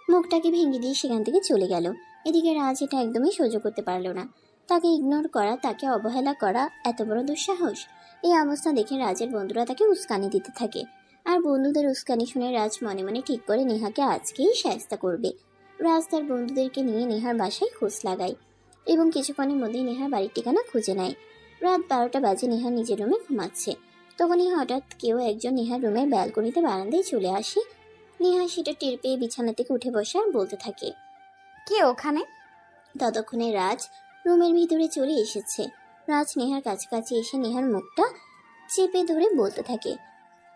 মুখটাকে ভেঙে দিয়ে সেখান থেকে চলে গেল। এদিকে রাজ এটা একদমই সহ্য করতে পারলো না, তাকে ইগনোর করা, তাকে অবহেলা করা এত বড় দুঃসাহস। এই অবস্থা দেখে রাজের বন্ধুরা তাকে উস্কানি দিতে থাকে, আর বন্ধুদের উস্কানি শুনে রাজ মনে মনে ঠিক করে নেহাকে আজকেই শায়েস্তা করবে। রাজ তার বন্ধুদেরকে নিয়ে নেহার বাসায় খোঁজ লাগায় এবং কিছুক্ষণের মধ্যেই নেহার বাড়ির ঠিকানা খুঁজে নেয়। রাত 12টা বাজে, নেহা নিজের রুমে ঘুমাচ্ছে। তখনই হঠাৎ কেউ একজন নেহার রুমের ব্যালকনিতে বারান্দায় চলে আসে। নেহা সেটা টের পেয়ে বিছানা থেকে উঠে বসে আর বলতে থাকে, কে ওখানে? ততক্ষণে রাজ রুমের ভিতরে চলে এসেছে। রাজ নেহার কাছাকাছি এসে নেহার মুখটা চেপে ধরে বলতে থাকে,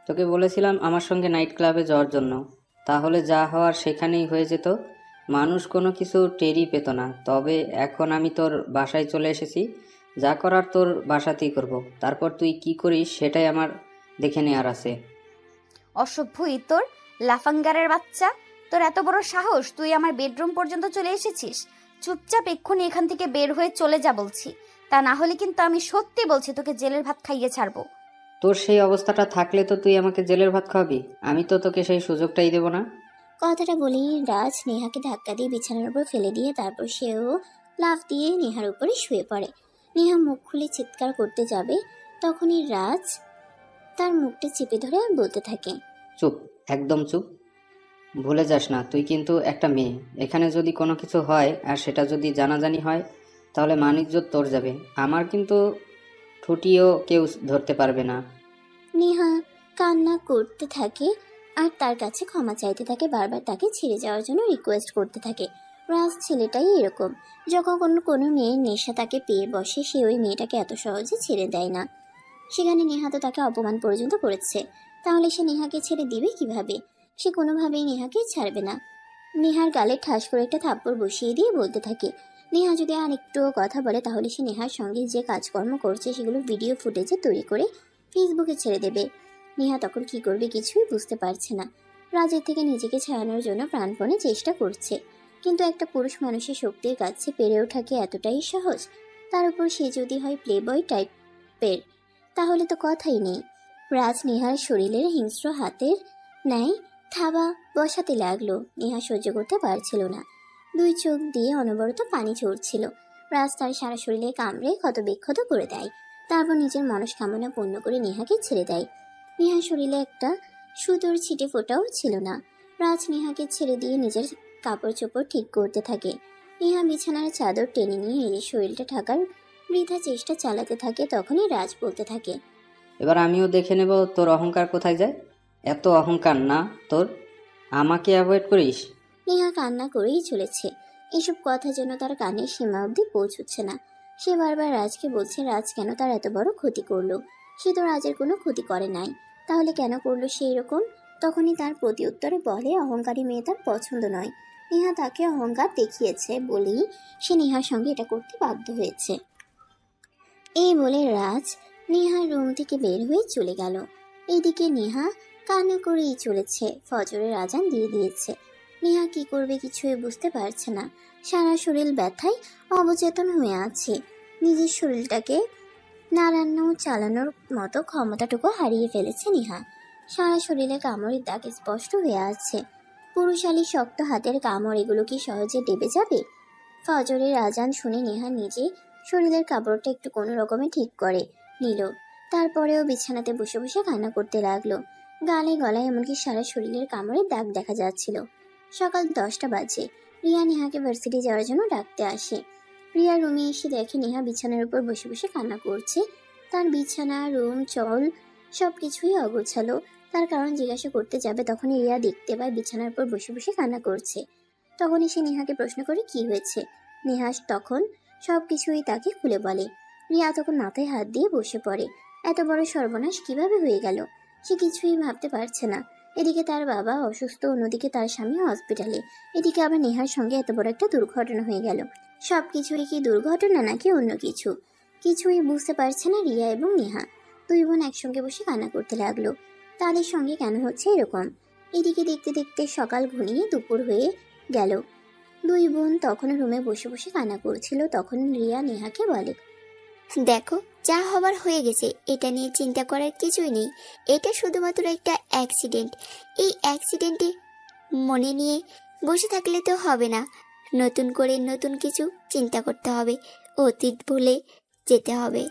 তোকে বলেছিলাম আমার সঙ্গে নাইট ক্লাবে যাওয়ার জন্য, তাহলে যা হওয়ার সেখানেই হয়ে যেত, মানুষ কোনো কিছু টেরই পেত না। তবে এখন আমি তোর বাসায় চলে এসেছি, যা করার তোর বাসাতেই করব। তারপর তুই কি করিস সেটাই আমার দেখে নেওয়ার আছে। অসভ্য ইতর, লাফাঙ্গারের বাচ্চা, তোর এত বড় সাহস, তুই আমার বেডরুম পর্যন্ত চলে এসেছিস। চুপচাপ এক্ষুনি এখান থেকে বের হয়ে চলে যা বলছি, তা না হলে কিন্তু আমি সত্যি বলছি তোকে জেলের ভাত খাইয়ে ছাড়বো। তোর সেই অবস্থাটা থাকলে তো তুই আমাকে জেলের ভাত খাওয়াবি, আমি তো তোকে সেই সুযোগটাই দেব না। কথাটা বলেই রাজ নেহাকে ধাক্কা দিয়ে বিছানার উপর ফেলে দিয়ে তারপর সেও লাফ দিয়ে নেহার উপরে শুয়ে পড়ে। নেহা মুখ খুলে চিৎকার করতে যাবে, তখনই রাজ তার মুখটা চেপে ধরে বলতে থাকে, চুপ, একদম চুপ। ভুলে যাস না তুই কিন্তু একটা মেয়ে। এখানে যদি কোনো কিছু হয় আর সেটা যদি জানাজানি হয় তাহলে মান-ইজ্জত তোর যাবে, আমার কিন্তু ঠুটিও কেউ ধরতে পারবে না। নেহা কান্না করতে থাকে আর তার কাছে ক্ষমা চাইতে থাকে, বারবার তাকে ছেড়ে যাওয়ার জন্য রিকোয়েস্ট করতে থাকে। রাজ ছেলেটাই এরকম, যখন কোনো মেয়ের নেশা তাকে পেয়ে বসে সে ওই মেয়েটাকে এত সহজে ছেড়ে দেয় না। সেখানে নেহা তো তাকে অপমান পর্যন্ত করেছে, তাহলে সে নেহাকে ছেড়ে দিবে কিভাবে? সে কোনোভাবেই নেহাকে ছাড়বে না। নেহার গালে ঠাস করে একটা থাপ্পড় বসিয়ে দিয়ে বলতে থাকে, নেহা যদি আর একটুও কথা বলে তাহলে সে নেহার সঙ্গে যে কাজকর্ম করছে সেগুলো ভিডিও ফুটেজে তৈরি করে ফেসবুকে ছেড়ে দেবে। নেহা তখন কি করবে কিছুই বুঝতে পারছে না। রাজের থেকে নিজেকে ছাড়ানোর জন্য প্রাণপণে চেষ্টা করছে, কিন্তু একটা পুরুষ মানুষের শক্তির কাছে পেরে ওঠা কি এতটাই সহজ? তার উপর সে যদি হয় প্লেবয় টাইপের, তাহলে তো কথাই নেই। রাজ নেহার শরীরের হিংস্র হাতের ন্যায় থাবা বসাতে লাগলো। নেহা সহ্য করতে পারছিল না, 2 চোখ দিয়ে অনবরত পানি ঝরছিল। রাজ তার সারা শরীরে কামড়ে ক্ষত বিক্ষত করে দেয়, তারপর নিজের মনস্কামনা পূর্ণ করে নেহাকে ছেড়ে দেয়। নেহার শরীরে একটা সুতোর ছিটে ফোটাও ছিল না। রাজ নেহাকে ছেড়ে দিয়ে নিজের কাপড় চোপড় ঠিক করতে থাকে। নেহা বিছানার চাদর টেনে নিয়ে নিজের শরীরটা ঢাকার বৃথা চেষ্টা চালাতে থাকে। তখনই রাজ বলতে থাকে, এবার আমিও দেখে নেব তোর অহংকার কোথায় যায়। এত অহংকার না তোর, আমাকে অ্যাভয়েড করিস। নেহা কান্না করেই চলেছে, এসব কথা যেন তার কানের সীমা অবধি পৌঁছচ্ছে না। সে বারবার রাজকে বলছে রাজ কেন তার এত বড় ক্ষতি করলো। সে তো রাজের কোনো ক্ষতি করে নাই, তাহলে কেন করলো সেই রকম? তখনই তার প্রতি উত্তরে বলে, অহংকারী মেয়ে তার পছন্দ নয়। নেহা তাকে অহংকার দেখিয়েছে বলেই সে নেহার সঙ্গে এটা করতে বাধ্য হয়েছে। এই বলে রাজ নেহার রুম থেকে বের হয়ে চলে গেল। এদিকে নেহা কান্না করেই চলেছে। ফজরের আজান দিয়ে দিয়েছে। নেহা কি করবে কিছুই বুঝতে পারছে না। সারা শরীর ব্যথায় অবচেতন হয়ে আছে। নিজের শরীরটাকে নাড়ানো চালানোর মতো ক্ষমতাটুকু হারিয়ে ফেলেছে নেহা। সারা শরীরে কামড়ের দাগ স্পষ্ট হয়ে আছে। পুরুষালী শক্ত হাতের কামড়, এগুলো কি সহজে দেবে যাবে? ফজরের আজান শুনে নেহা নিজে শরীরের কাপড়টা একটু কোনো রকমে ঠিক করে নিল। তারপরেও বিছানাতে বসে বসে কান্না করতে লাগলো। গালে গলায় এমনকি সারা শরীরের কামড়ের দাগ দেখা যাচ্ছিল। সকাল 10টা বাজে। রিয়া নেহাকে ভার্সিটি যাওয়ার জন্য ডাকতে আসে। রিয়া রুমে এসে দেখে নেহা বিছানার উপর বসে বসে কান্না করছে। তার বিছানা, রুম, চল সবকিছুই অগোছালো। তার কারণ জিজ্ঞাসা করতে যাবে, তখনই রিয়া দেখতে পায় বিছানার উপর বসে বসে কান্না করছে। তখনই সে নেহাকে প্রশ্ন করে কি হয়েছে। নেহা তখন সবকিছুই তাকে খুলে বলে। রিয়া তখন মাথায় হাত দিয়ে বসে পড়ে। এত বড় সর্বনাশ কিভাবে হয়ে গেল সে কিছুই ভাবতে পারছে না। এদিকে তার বাবা অসুস্থ, অন্যদিকে তার স্বামী হসপিটালে, এদিকে আবার নেহার সঙ্গে এত বড় একটা দুর্ঘটনা হয়ে গেল। সবকিছুই কি দুর্ঘটনা নাকি অন্য কিছু, কিছুই বুঝতে পারছে না রিয়া এবং নেহা। দুই বোন একসঙ্গে বসে কান্না করতে লাগলো। তাদের সঙ্গে কেন হচ্ছে এরকম? এদিকে দেখতে দেখতে সকাল ঘনিয়ে দুপুর হয়ে গেল। দুই বোন তখন রুমে বসে বসে কান্না করছিল। তখন রিয়া নেহাকে বলে, দেখো যা হবার হয়ে গেছে, এটা নিয়ে চিন্তা করার কিছুই নেই। এটা শুধুমাত্র একটা অ্যাক্সিডেন্ট। এই অ্যাক্সিডেন্টে মনে নিয়ে বসে থাকলে তো হবে না, নতুন করে নতুন কিছু চিন্তা করতে হবে, অতীত ভুলে যেতে হবে।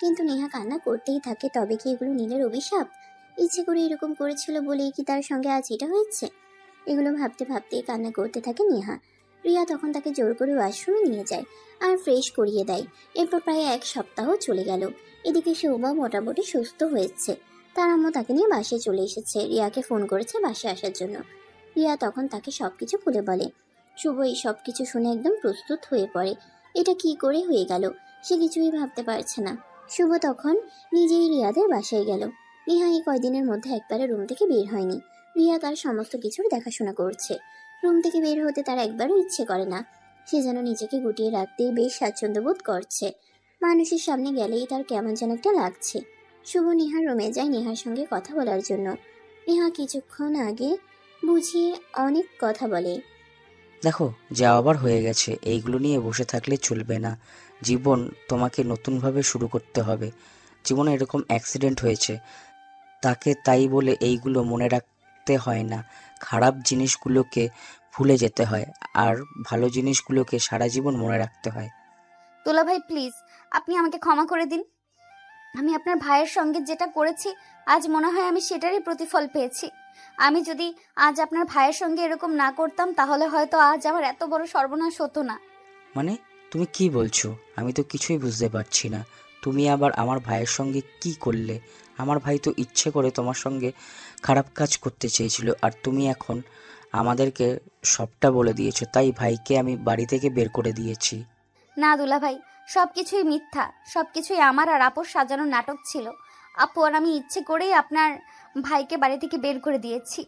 কিন্তু নেহা কান্না করতেই থাকে। তবে কি এগুলো নীলের অভিশাপ? ইচ্ছে করে এরকম করেছিল বলেই কি তার সঙ্গে আজ এটা হয়েছে? এগুলো ভাবতে ভাবতে কান্না করতে থাকে নেহা। রিয়া তখন তাকে জোর করে ওয়াশরুমে নিয়ে যায় আর ফ্রেশ করিয়ে দেয়। এরপর প্রায় 1 সপ্তাহ চলে গেল। এদিকে শোভা মোটামুটি সুস্থ হয়েছে। তার আম্মু তাকে নিয়ে বাসায় চলে এসেছে। রিয়াকে ফোন করেছে বাসায় আসার জন্য। রিয়া তখন তাকে সবকিছু খুলে বলে। শুভ এই সবকিছু শুনে একদম প্রস্তুত হয়ে পড়ে। এটা কি করে হয়ে গেল সে কিছুই ভাবতে পারছে না। শুভ তখন নিজেই রিয়াদের বাসায় গেল। নেহা এই কয়দিনের মধ্যে একবারে রুম থেকে বের হয়নি। রিয়া তার সমস্ত কিছুর দেখাশোনা করছে। রুম থেকে বের হতে তার একবারও ইচ্ছে করে না। সে যেন নিজেকে গুটিয়ে রাখতেই বেশ স্বাচ্ছন্দ্য বোধ করছে। মানুষের সামনে গেলেই তার কেমন যেন একটা লাগছে। শুভ নেহার রুমে যায় নেহার সঙ্গে কথা বলার জন্য। নেহা কিছুক্ষণ আগে বুঝিয়ে অনেক কথা বলে। দেখো যা আবার হয়ে গেছে, এইগুলো নিয়ে বসে থাকলে চলবে না। জীবন তোমাকে নতুনভাবে শুরু করতে হবে। জীবনে এরকম অ্যাক্সিডেন্ট হয়েছে, তাকে তাই বলে এইগুলো মনে রাখতে হয় না। খারাপ জিনিসগুলোকে ভুলে যেতে হয়, আর ভালো জিনিসগুলোকে সারা জীবন মনে রাখতে হয়। দুলা ভাই প্লিজ, আপনি আমাকে ক্ষমা করে দিন। আমি আপনার ভাইয়ের সঙ্গে যেটা করেছি আজ মনে হয় আমি সেটারই প্রতিফল পেয়েছি। আমি যদি আজ আপনার ভাইয়ের সঙ্গে এরকম না করতাম তাহলে হয়তো আজ আমার এত বড় সর্বনাশ হতো না। মানে তুমি কি বলছো? আমি তো কিছুই বুঝতে পারছি না। তুমি আবার আমার ভাইয়ের সঙ্গে কি করলে? আমার ভাই তো ইচ্ছে করে তোমার সঙ্গে খারাপ কাজ করতে চেয়েছিল, আর তুমি এখন আমাদেরকে সবটা বলে দিয়েছো, তাই ভাইকে আমি বাড়ি থেকে বের করে দিয়েছি। না দুলা ভাই, সবকিছুই মিথ্যা, সবকিছুই আমার আর আপুর সাজানো নাটক ছিল। আপু আর আমি ইচ্ছে করেই আপনার ভাইকে বাড়ি থেকে বের করে দিয়েছি।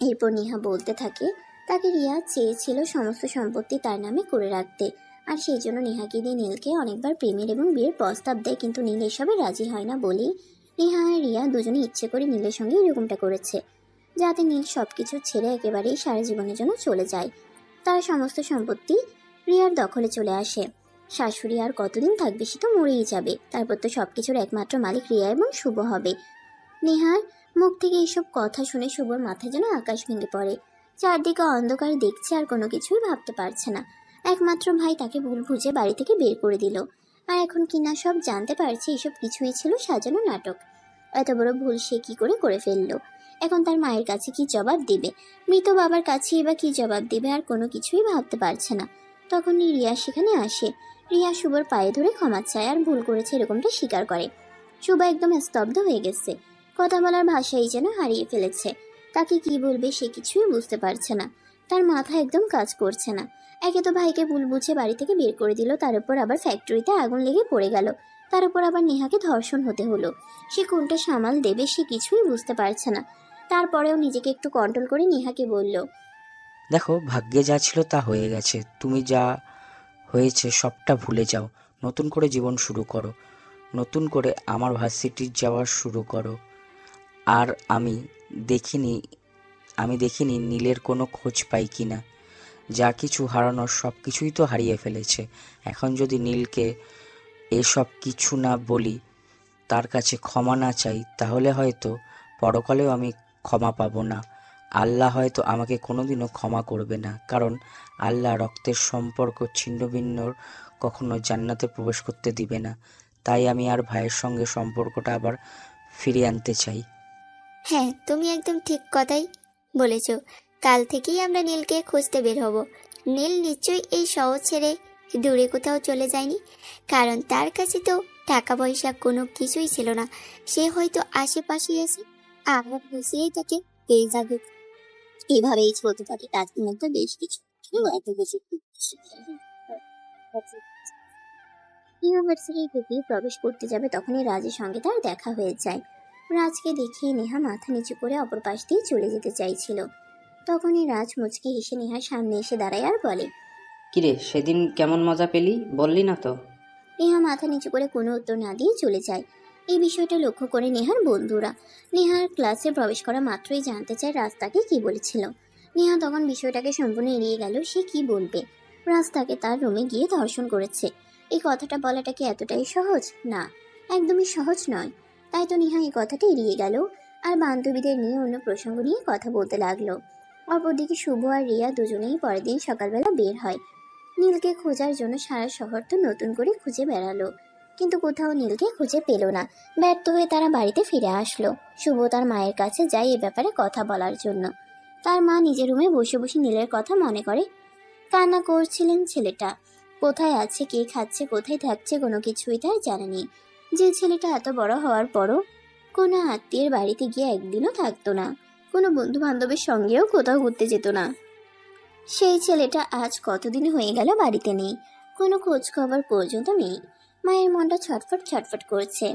এরপর নেহা বলতে থাকে তাকে রিয়া চেয়েছিল সমস্ত সম্পত্তি তার নামে করে রাখতে, আর সেই জন্য নেহাকে দিয়ে নীলকে অনেকবার প্রেমের এবং বিয়ের প্রস্তাব দেয়। কিন্তু নীল এসবে রাজি হয় না বলেই নেহা আর রিয়া দুজনে ইচ্ছে করে নীলের সঙ্গে এরকমটা করেছে, যাতে নীল সবকিছু ছেড়ে একেবারেই সারা জীবনের জন্য চলে যায়। তার সমস্ত সম্পত্তি রিয়ার দখলে চলে আসে। শাশুড়ি আর কতদিন থাকবে, সে তো মরেই যাবে। তারপর তো সবকিছুর একমাত্র মালিক রিয়া এবং শুভ হবে। নেহার মুখ থেকে এইসব কথা শুনে শুভর মাথায় যেন আকাশ ভেঙে পড়ে। চারদিকে অন্ধকার দেখছে, আর কোনো কিছুই ভাবতে পারছে না। একমাত্র ভাই তাকে ভুল বুঝে বাড়ি থেকে বের করে দিল, আর এখন কিনা সব জানতে পারছে এসব কিছুই ছিল সাজানো নাটক। এত বড় ভুল সে কি করে ফেললো? এখন তার মায়ের কাছে কি জবাব দিবে? মৃত বাবার কাছে বা কি জবাব দিবে? আর কোনো কিছুই ভাবতে পারছে না। তখনই রিয়া সেখানে আসে। রিয়া শুভর পায়ে ধরে ক্ষমা চায় আর ভুল করেছে এরকমটা স্বীকার করে। শুভ একদম স্তব্ধ হয়ে গেছে, কথা বলার ভাষাই যেন হারিয়ে ফেলেছে। তাকে কি বলবে সে কিছুই বুঝতে পারছে না। তার মাথা একদম কাজ করছে না। একে তো ভাইকে ভুল বুঝে বাড়ি থেকে বের করে দিল, তার উপর আবার ফ্যাক্টরিতে আগুন লেগে পড়ে গেল, তার উপর আবার নেহাকে ধর্ষণ হতে হলো। সে কোনটা সামাল দেবে সে কিছুই বুঝতে পারছে না। তারপরেও নিজেকে একটু কন্ট্রোল করে নেহাকে বলল, দেখো ভাগ্যে যা ছিল তা হয়ে গেছে। তুমি যা হয়েছে সবটা ভুলে যাও, নতুন করে জীবন শুরু করো, নতুন করে আমার ভার্সিটি যাওয়া শুরু করো। আর আমি দেখিনি আমি দেখিনি নীলের কোনো খোঁজ পাই কি না। যা কিছু হারানোর সব কিছুই তো হারিয়ে ফেলেছে। এখন যদি নীলকে এসব কিছু না বলি, তার কাছে ক্ষমা না চাই, তাহলে হয়তো পরকালেও আমি ক্ষমা পাবো না। আল্লাহ হয়তো আমাকে কোনোদিনও ক্ষমা করবে না, কারণ আল্লাহ রক্তের সম্পর্ক ছিন্ন ভিন্নর কখনো জান্নাতে প্রবেশ করতে দিবে না। তাই আমি আর ভাইয়ের সঙ্গে সম্পর্কটা আবার ফিরিয়ে আনতে চাই। হ্যাঁ, তুমি একদম ঠিক কথাই বলেছ। কাল থেকেই আমরা নীলকে খুঁজতে বের হব। নীল নিশ্চয়ই এই শহর ছেড়ে দূরে কোথাও চলে যায়নি, কারণ তার কাছে তো টাকা পয়সা কোনো কিছুই ছিল না। সে হয়তো আশেপাশেই আছে, আমরা খুঁজেই তাকে পেয়ে যাবে। এভাবেই চলতে থাকে রাজদিন একটা বেশ কিছু এত বেশি ইউনিভার্সিটির ভেতরে প্রবেশ করতে যাবে, তখনই রাজের সঙ্গে তার দেখা হয়ে যায়। রাজকে দেখে নেহা মাথা নিচু করে অপর পাশ দিয়ে চলে যেতে চাইছিল। তখনই রাজ মুচকি হেসে নেহার সামনে এসে দাঁড়ায় আর বলে, কিরে, সেদিন কেমন মজা পেলি বললি না তো? নেহা মাথা নিচু করে কোনো উত্তর না দিয়ে চলে যায়। এই বিষয়টা লক্ষ্য করে নেহার বন্ধুরা নেহার ক্লাসে প্রবেশ করা মাত্রই জানতে চায় রাজ তাকে কি বলেছিল। নেহা তখন বিষয়টাকে সম্পূর্ণ এড়িয়ে গেল। সে কি বলবে? রাজ তাকে তার রুমে গিয়ে ধর্ষণ করেছে। এই কথাটা বলাটা কি এতটাই সহজ? না, একদমই সহজ নয়। তাই তো নেহা এই কথাটা এড়িয়ে গেল আর বান্ধবীদের নিয়ে অন্য প্রসঙ্গ নিয়ে কথা বলতে লাগলো। অপরদিকে শুভ আর রিয়া দুজনেই পরের দিন সকালবেলা বের হয় নীলকে খোঁজার জন্য। সারা শহর তো নতুন করে খুঁজে বেড়ালো, কিন্তু কোথাও নীলকে খুঁজে পেল না। ব্যর্থ হয়ে তারা বাড়িতে ফিরে আসলো। শুভ তার মায়ের কাছে যায় এ ব্যাপারে কথা বলার জন্য। তার মা নিজের রুমে বসে বসে নীলের কথা মনে করে কান্না করছিলেন। ছেলেটা কোথায় আছে, কে খাচ্ছে, কোথায় থাকছে, কোনো কিছুই তার জানেনি। যে ছেলেটা এত বড় হওয়ার পরও কোনো আত্মীয়ের বাড়িতে গিয়ে একদিনও থাকতো না, কোনো বন্ধু বান্ধবের সঙ্গেও কোথাও ঘুরতে যেত না, সেই ছেলেটা আজ কতদিন হয়ে গেল বাড়িতে নেই, কোনো খোঁজ খবর পর্যন্ত নেই। মায়ের মনটা ছটফট ছটফট করছে।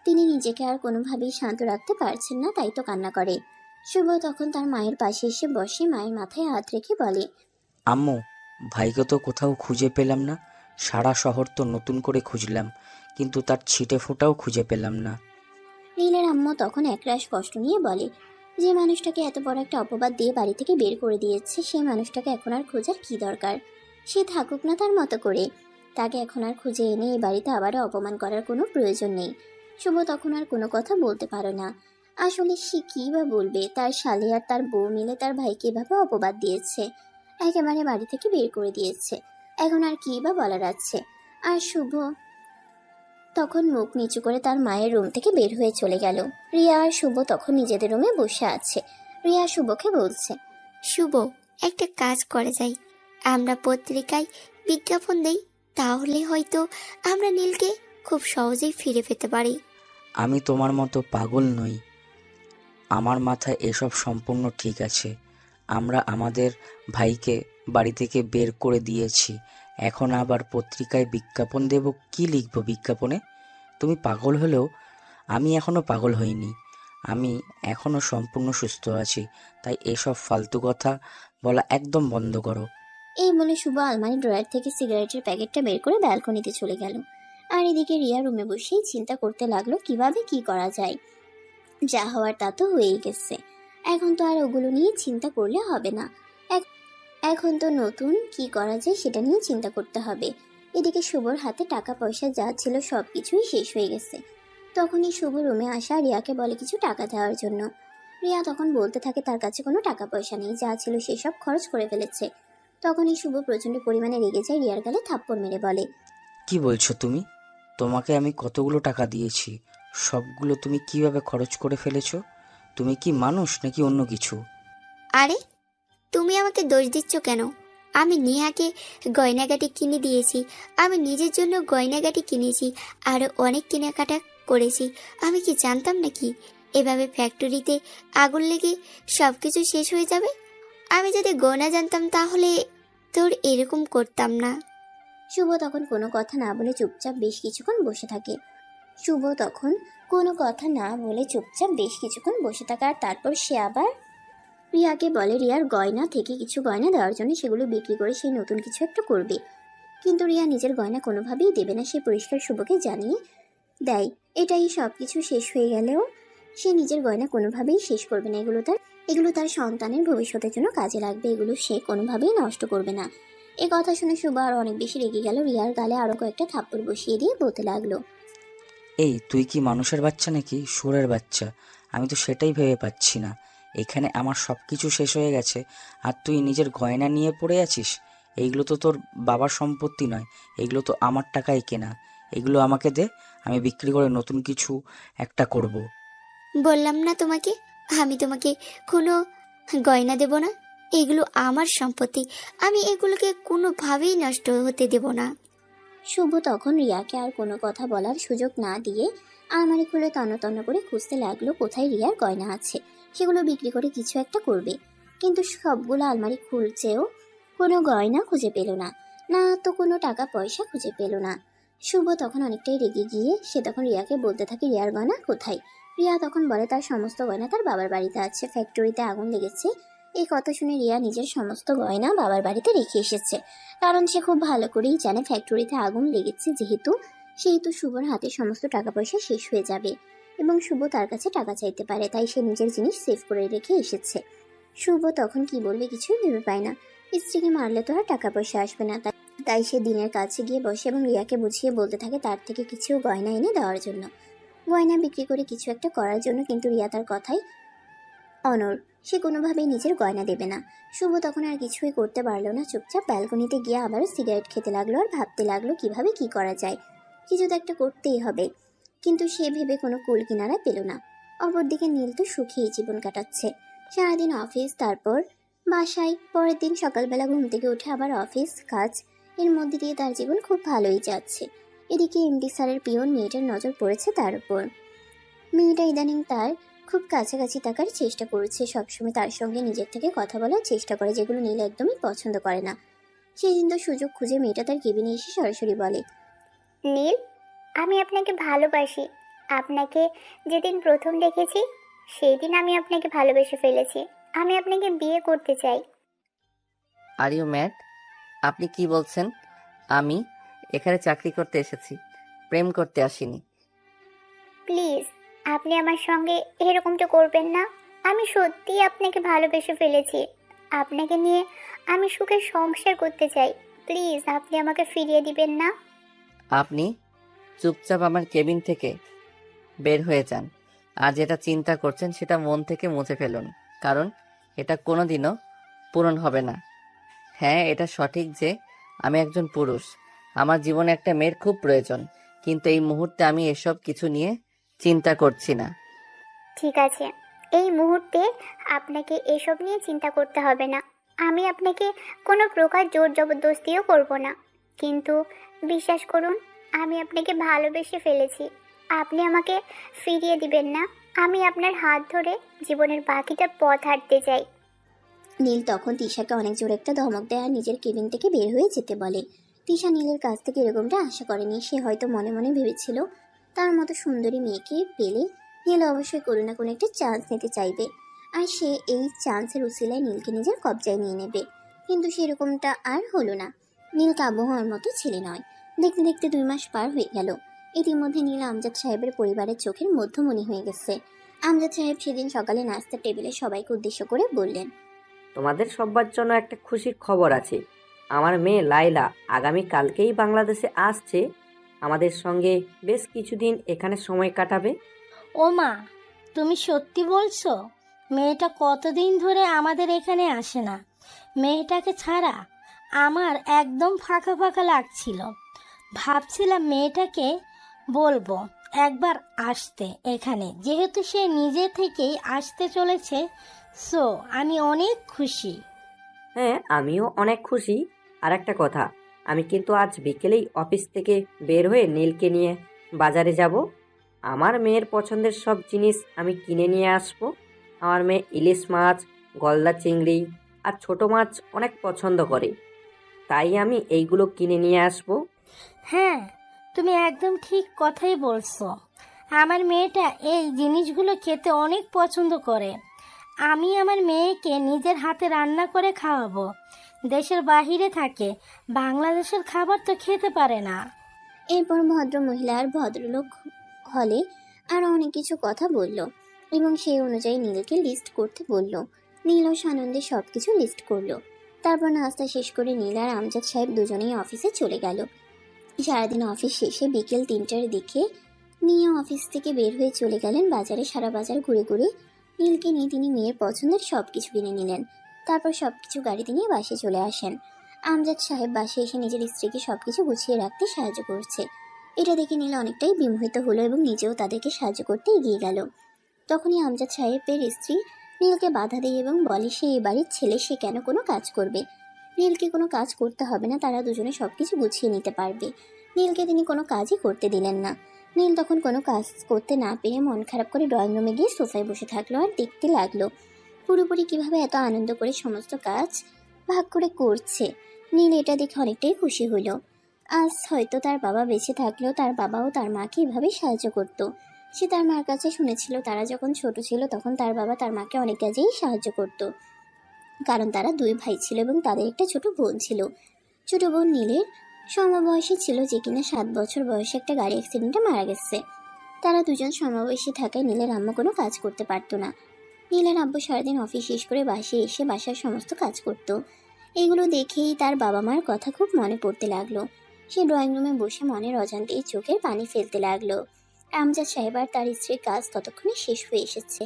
তিনি নিজেকে আর কোনোভাবেই শান্ত রাখতে পারছেন না, তাই তো কান্না করে। শুভ তখন তার মায়ের পাশে এসে বসে মায়ের মাথায় হাত রেখে বলে, আম্মু, ভাইকে তো কোথাও খুঁজে পেলাম না। সারা শহর তো নতুন করে খুঁজলাম, কিন্তু তার ছিটে ফোঁটাও খুঁজে পেলাম না। নীলের আম্মু তখন একরাশ কষ্ট নিয়ে বলে, যে মানুষটাকে এত বড় একটা অপবাদ দিয়ে বাড়ি থেকে বের করে দিয়েছে, সেই মানুষটাকে এখন আর খোঁজার কি দরকার? সে থাকুক না তার মতো করে। তাকে এখন আর খুঁজে এনে এই বাড়িতে আবারও অপমান করার কোনো প্রয়োজন নেই। শুভ তখন আর কোনো কথা বলতে পারে না। আসলে সে কী বা বলবে? তার শালি আর তার বউ মিলে তার ভাইকে এভাবে অপবাদ দিয়েছে, একেবারে বাড়ি থেকে বের করে দিয়েছে। এখন আর কী বা বলার আছে? আর শুভ তখন মুখ নিচু করে তার মায়ের রুম থেকে বের হয়ে চলে গেল। রিয়া আর শুভ তখন নিজেদের রুমে বসে আছে। রিয়া শুভকে বলছে, শুভ, একটা কাজ করে যাই, আমরা পত্রিকায় বিজ্ঞাপন দেই, তাহলে হয়তো আমরা নীলকে খুব সহজেই ফিরে পেতে পারি। আমি তোমার মতো পাগল নই, আমার মাথায় এসব সম্পূর্ণ ঠিক আছে। আমরা আমাদের ভাইকে বাড়ি থেকে বের করে দিয়েছি, এখন আবার পত্রিকায় বিজ্ঞাপন দেব? কি লিখব বিজ্ঞাপনে? তুমি পাগল হলেও আমি এখনো পাগল হইনি। আমি এখনো সম্পূর্ণ সুস্থ আছি, তাই এসব ফালতু কথা বলা একদম বন্ধ করো। এই বলে শুভ আলমারি ড্রয়ার থেকে সিগারেটের প্যাকেটটা বের করে ব্যালকনিতে চলে গেল। আর এদিকে রিয়া রুমে বসেই চিন্তা করতে লাগলো কিভাবে কি করা যায়। যা হওয়ার তা তো হয়েই গেছে, এখন তো আর ওগুলো নিয়ে চিন্তা করলে হবে না। এখন তো নতুন কি করা যায় সেটা নিয়ে চিন্তা করতে হবে। এদিকে শুভর হাতে টাকা পয়সা যা ছিল সব কিছুই শেষ হয়ে গেছে। তখনই শুভ রুমে আসা রিয়াকে বলে কিছু টাকা দেওয়ার জন্য। রিয়া তখন বলতে থাকে তার কাছে কোনো টাকা পয়সা নেই, যা ছিল সেসব খরচ করে ফেলেছে। তখনই শুভ প্রচণ্ড পরিমাণে রেগে যায়, রিয়ার গালে থাপ্পড় মেরে বলে, কি বলছো তুমি? তোমাকে আমি কতগুলো টাকা দিয়েছি, সবগুলো তুমি কিভাবে খরচ করে ফেলেছো? তুমি কি মানুষ নাকি অন্য কিছু? আরে তুমি আমাকে দোষ দিচ্ছ কেন? আমি নেহাকে গয়নাগাটি কিনে দিয়েছি, আমি নিজের জন্য গয়নাগাটি কিনেছি, আরও অনেক কেনাকাটা করেছি। আমি কি জানতাম নাকি এভাবে ফ্যাক্টরিতে আগুন লেগে সব কিছু শেষ হয়ে যাবে? আমি যদি গয়না জানতাম তাহলে তোর এরকম করতাম না। শুভ তখন কোনো কথা না বলে চুপচাপ বেশ কিছুক্ষণ বসে থাকে। আর তারপর সে আবার রিয়াকে বলে রিয়ার গয়না থেকে কিছু গয়না দেওয়ার জন্য, সেগুলো বিক্রি করে সে নতুন কিছু একটা করবে। কিন্তু রিয়া নিজের গয়না কোনোভাবেই দেবে না, সে পরিষ্কার শুভকে জানিয়ে দেয়। এটাই সব কিছু শেষ হয়ে গেলেও সে নিজের গয়না কোনোভাবেই শেষ করবে না। এগুলো তার সন্তানের ভবিষ্যতের জন্য কাজে লাগবে, এগুলো সে কোনোভাবেই নষ্ট করবে না। এ কথা শুনে শুভ আরো অনেক বেশি রেগে গেল। রিয়ার গালে আরো কয়েকটা থাপ্পড় বসিয়ে দিয়ে বলতে লাগলো, এই তুই কি মানুষের বাচ্চা নাকি শুয়োরের বাচ্চা? আমি তো সেটাই ভেবে পাচ্ছি না। এখানে আমার সব কিছু শেষ হয়ে গেছে আর তুই নিজের গয়না নিয়ে পড়ে আছিস। এইগুলো তো তোর বাবার সম্পত্তি নয়, এগুলো তো আমার টাকায় কেনা। এগুলো আমাকে দে, আমি বিক্রি করে নতুন কিছু একটা করব। বললাম না তোমাকে, আমি তোমাকে কোনো গয়না দেব না। এগুলো আমার সম্পত্তি, আমি এগুলোকে কোনোভাবেই নষ্ট হতে দেব না। শুভ তখন রিয়াকে আর কোনো কথা বলার সুযোগ না দিয়ে আলমারি খুলে তন্ন করে খুঁজতে লাগলো কোথায় রিয়ার গয়না আছে, সেগুলো বিক্রি করে কিছু একটা করবে। কিন্তু সবগুলো আলমারি খুলছেও কোনো গয়না খুঁজে পেল না, না তো কোনো টাকা পয়সা খুঁজে পেল না। শুভ তখন অনেকটাই রেগে গিয়ে সে তখন রিয়াকে বলতে থাকে, রিয়ার গয়না কোথায়? রিয়া তখন বলে তার সমস্ত গয়না তার বাবার বাড়িতে আছে, ফ্যাক্টরিতে আগুন লেগেছে। এই কথা শুনে রিয়া নিজের সমস্ত গয়না বাবার বাড়িতে রেখে এসেছে, কারণ সে খুব ভালো করেই জানে ফ্যাক্টরিতে আগুন লেগেছে সেহেতু শুভর হাতে সমস্ত টাকা পয়সা শেষ হয়ে যাবে এবং শুভ তার কাছে টাকা চাইতে পারে, তাই সে নিজের জিনিস সেভ করে রেখে এসেছে। শুভ তখন কি বলবে কিছুই ভেবে পায় না। স্ত্রীকে মারলে তো আর টাকা পয়সা আসবে না, তাই সে দিনের কাছে গিয়ে বসে এবং রিয়াকে বুঝিয়ে বলতে থাকে তার থেকে কিছু গয়না এনে দেওয়ার জন্য, গয়না বিক্রি করে কিছু একটা করার জন্য। কিন্তু রিয়া তার কথাই অনড়, সে কোনোভাবেই নিজের গয়না দেবে না। শুভ তখন আর কিছুই করতে পারলো না, চুপচাপ ব্যালকনিতে গিয়ে আবারও সিগারেট খেতে লাগলো আর ভাবতে লাগলো কিভাবে কি করা যায়, কিছু তো একটা করতেই হবে। কিন্তু সে ভেবে কোনো কুল কিনারা পেল না। অপরদিকে নীল তো সুখেই জীবন কাটাচ্ছে, সারাদিন অফিস, তারপর বাসায়, পরের দিন সকালবেলা ঘুম থেকে উঠে আবার অফিস কাজ, এর মধ্যে দিয়ে তার জীবন খুব ভালোই যাচ্ছে। এদিকে এমডি স্যারের পিয়ন মেয়েটার নজর পড়েছে তার উপর। মেয়েটা ইদানিং তার খুব কাছাকাছি থাকার চেষ্টা করছে, সবসময় তার সঙ্গে নিজের থেকে কথা বলার চেষ্টা করে, যেগুলো নীল একদমই পছন্দ করে না। সেদিন তো সুযোগ খুঁজে মেয়েটা তার কেবিনে এসে সরাসরি বলে, নীল, আমি আপনাকে ভালোবাসি। আপনাকে যেদিন প্রথম দেখেছি সেই দিন আমি আপনাকে ভালোবেসে ফেলেছি। আমি আপনাকে বিয়ে করতে চাই। Are you mad? আপনি কি বলছেন? আমি এখানে চাকরি করতে এসেছি, প্রেম করতে আসিনি। প্লিজ, আপনি আমার সঙ্গে এরকমটা করবেন না। আমি সত্যিই আপনাকে ভালোবেসে ফেলেছি। আপনাকে নিয়ে আমি সুখে সংসার করতে চাই। প্লিজ, আপনি আমাকে ফিরিয়ে দিবেন না। আপনি চুপচাপ আমার কেবিন থেকে বের হয়ে যান, আর যেটা চিন্তা করছেন সেটা মন থেকে মুছে ফেলুন, কারণ এটা কোনোদিনও পূরণ হবে না। হ্যাঁ, এটা সঠিক যে আমি একজন পুরুষ, আমার জীবনে একটা মেয়ের খুব প্রয়োজন, কিন্তু এই মুহূর্তে আমি এসব কিছু নিয়ে চিন্তা করছি না। ঠিক আছে, এই মুহূর্তে আপনাকে এসব নিয়ে চিন্তা করতে হবে না। আমি আপনাকে কোনো প্রকার জোর জবরদস্তিও করব না, কিন্তু বিশ্বাস করুন, আমি আপনাকে ভালোবেসে ফেলেছি। আপনি আমাকে ফিরিয়ে দিবেন না। আমি আপনার হাত ধরে জীবনের বাকিটা পথ হাঁটতে চাই। নীল তখন তিশাকে অনেক জোরে একটা ধমক দেয় আর নিজের কেবিন থেকে বের হয়ে যেতে বলে। তিশা নীলের কাছ থেকে এরকমটা আশা করেনি। সে হয়তো মনে মনে ভেবেছিল তার মতো সুন্দরী মেয়েকে পেলে নীল অবশ্যই কোনো না কোনো একটা চান্স নিতে চাইবে, আর সে এই চান্সের উসিলায় নীলকে নিজের কবজায় নিয়ে নেবে। কিন্তু সেরকমটা আর হলো না। নীল কাব্য হওয়ার মতো ছেলে নয়। দেখতে দেখতে 2 মাস পার হয়ে গেল। ইতিমধ্যে নীল আমজাদ সাহেবের পরিবারের চোখের মধ্যমণি হয়ে গেছে। আমজাদ সাহেব সেদিন সকালে নাস্তার টেবিলে সবাইকে উদ্দেশ্য করে বললেন, তোমাদের সবার জন্য একটা খুশির খবর আছে। আমার মেয়ে লাইলা আগামী কালকেই বাংলাদেশে আসছে। আমাদের সঙ্গে বেশ কিছুদিন এখানে সময় কাটাবে। ও মা, তুমি সত্যি বলছো? মেয়েটা কতদিন ধরে আমাদের এখানে আসে না। মেয়েটাকে ছাড়া আমার একদম ফাঁকা ফাঁকা লাগছিল। ভাবছিলাম মেয়েটাকে বলবো একবার আসতে এখানে, যেহেতু সে নিজে থেকেই আসতে চলেছে। সো আমি অনেক খুশি। হ্যাঁ, আমিও অনেক খুশি। আর একটা কথা, আমি কিন্তু আজ বিকেলেই অফিস থেকে বের হয়ে নীলকে নিয়ে বাজারে যাব। আমার মেয়ের পছন্দের সব জিনিস আমি কিনে নিয়ে আসবো। আমার মেয়ে ইলিশ মাছ, গলদা চিংড়ি আর ছোট মাছ অনেক পছন্দ করে, তাই আমি এইগুলো কিনে নিয়ে আসবো। হ্যাঁ, তুমি একদম ঠিক কথাই বলছো। আমার মেয়েটা এই জিনিসগুলো খেতে অনেক পছন্দ করে। আমি আমার মেয়েকে নিজের হাতে রান্না করে খাওয়াবো। দেশের বাহিরে থাকে, বাংলাদেশের খাবার তো খেতে পারে না। এরপর ভদ্র মহিলা আর ভদ্রলোক হলে আরো অনেক কিছু কথা বলল। এবং সেই অনুযায়ী নীলকে লিস্ট করতে বলল। নীলও সানন্দে সবকিছু লিস্ট করলো। তারপর নাস্তা শেষ করে নীল আর আমজাদ সাহেব দুজনেই অফিসে চলে গেল। সারাদিন অফিস শেষে বিকেল 3টার দিকে নিয়ে অফিস থেকে বের হয়ে চলে গেলেন বাজারে। সারা বাজার ঘুরে ঘুরে নীলকে নিয়ে তিনি মেয়ের পছন্দের সবকিছু কিনে নিলেন। তারপর সবকিছু গাড়িতে নিয়ে বাসে চলে আসেন। আমজাদ সাহেব বাসে এসে নিজের স্ত্রীকে সবকিছু গুছিয়ে রাখতে সাহায্য করছে। এটা দেখে নীল অনেকটাই বিমোহিত হলো এবং নিজেও তাদেরকে সাহায্য করতে এগিয়ে গেল। তখনই আমজাদ সাহেবের স্ত্রী নীলকে বাধা দেয় এবং বলে সে এই বাড়ির ছেলে, সে কেন কোনো কাজ করবে। নীলকে কোনো কাজ করতে হবে না, তারা দুজনে সবকিছু গুছিয়ে নিতে পারবে। নীলকে তিনি কোনো কাজই করতে দিলেন না। নীল তখন কোনো কাজ করতে না পেরে মন খারাপ করে ড্রয়িং রুমে গিয়ে সোফায় বসে থাকলো আর দেখতে লাগলো পুরোপুরি কিভাবে এত আনন্দ করে সমস্ত কাজ ভাগ করে করছে। নীল এটা দেখে অনেকটাই খুশি হলো। আজ হয়তো তার বাবা বেঁচে থাকলেও তার বাবাও তার মাকে এভাবেই সাহায্য করত। সে তার মার কাছে শুনেছিল তারা যখন ছোট ছিল তখন তার বাবা তার মাকে অনেক কাজেই সাহায্য করত, কারণ তারা 2 ভাই ছিল এবং তাদের একটা ছোট বোন ছিল। ছোট বোন নীলের সমবয়সী ছিল, যে কিনা 7 বছর বয়সে একটা গাড়ি অ্যাক্সিডেন্টে মারা গেছে। তারা দুজন সমবয়সী থাকায় নীলের আম্মু কোনো কাজ করতে পারতো না। নীলের আব্বু সারাদিন অফিস শেষ করে বাসায় এসে বাসার সমস্ত কাজ করত। এগুলো দেখেই তার বাবা মার কথা খুব মনে পড়তে লাগলো। সে ড্রয়িং রুমে বসে মনের অজান্তেই চোখের পানি ফেলতে লাগলো। আমজাদ সাহেব আর তার স্ত্রীর কাজ ততক্ষণে শেষ হয়ে এসেছে।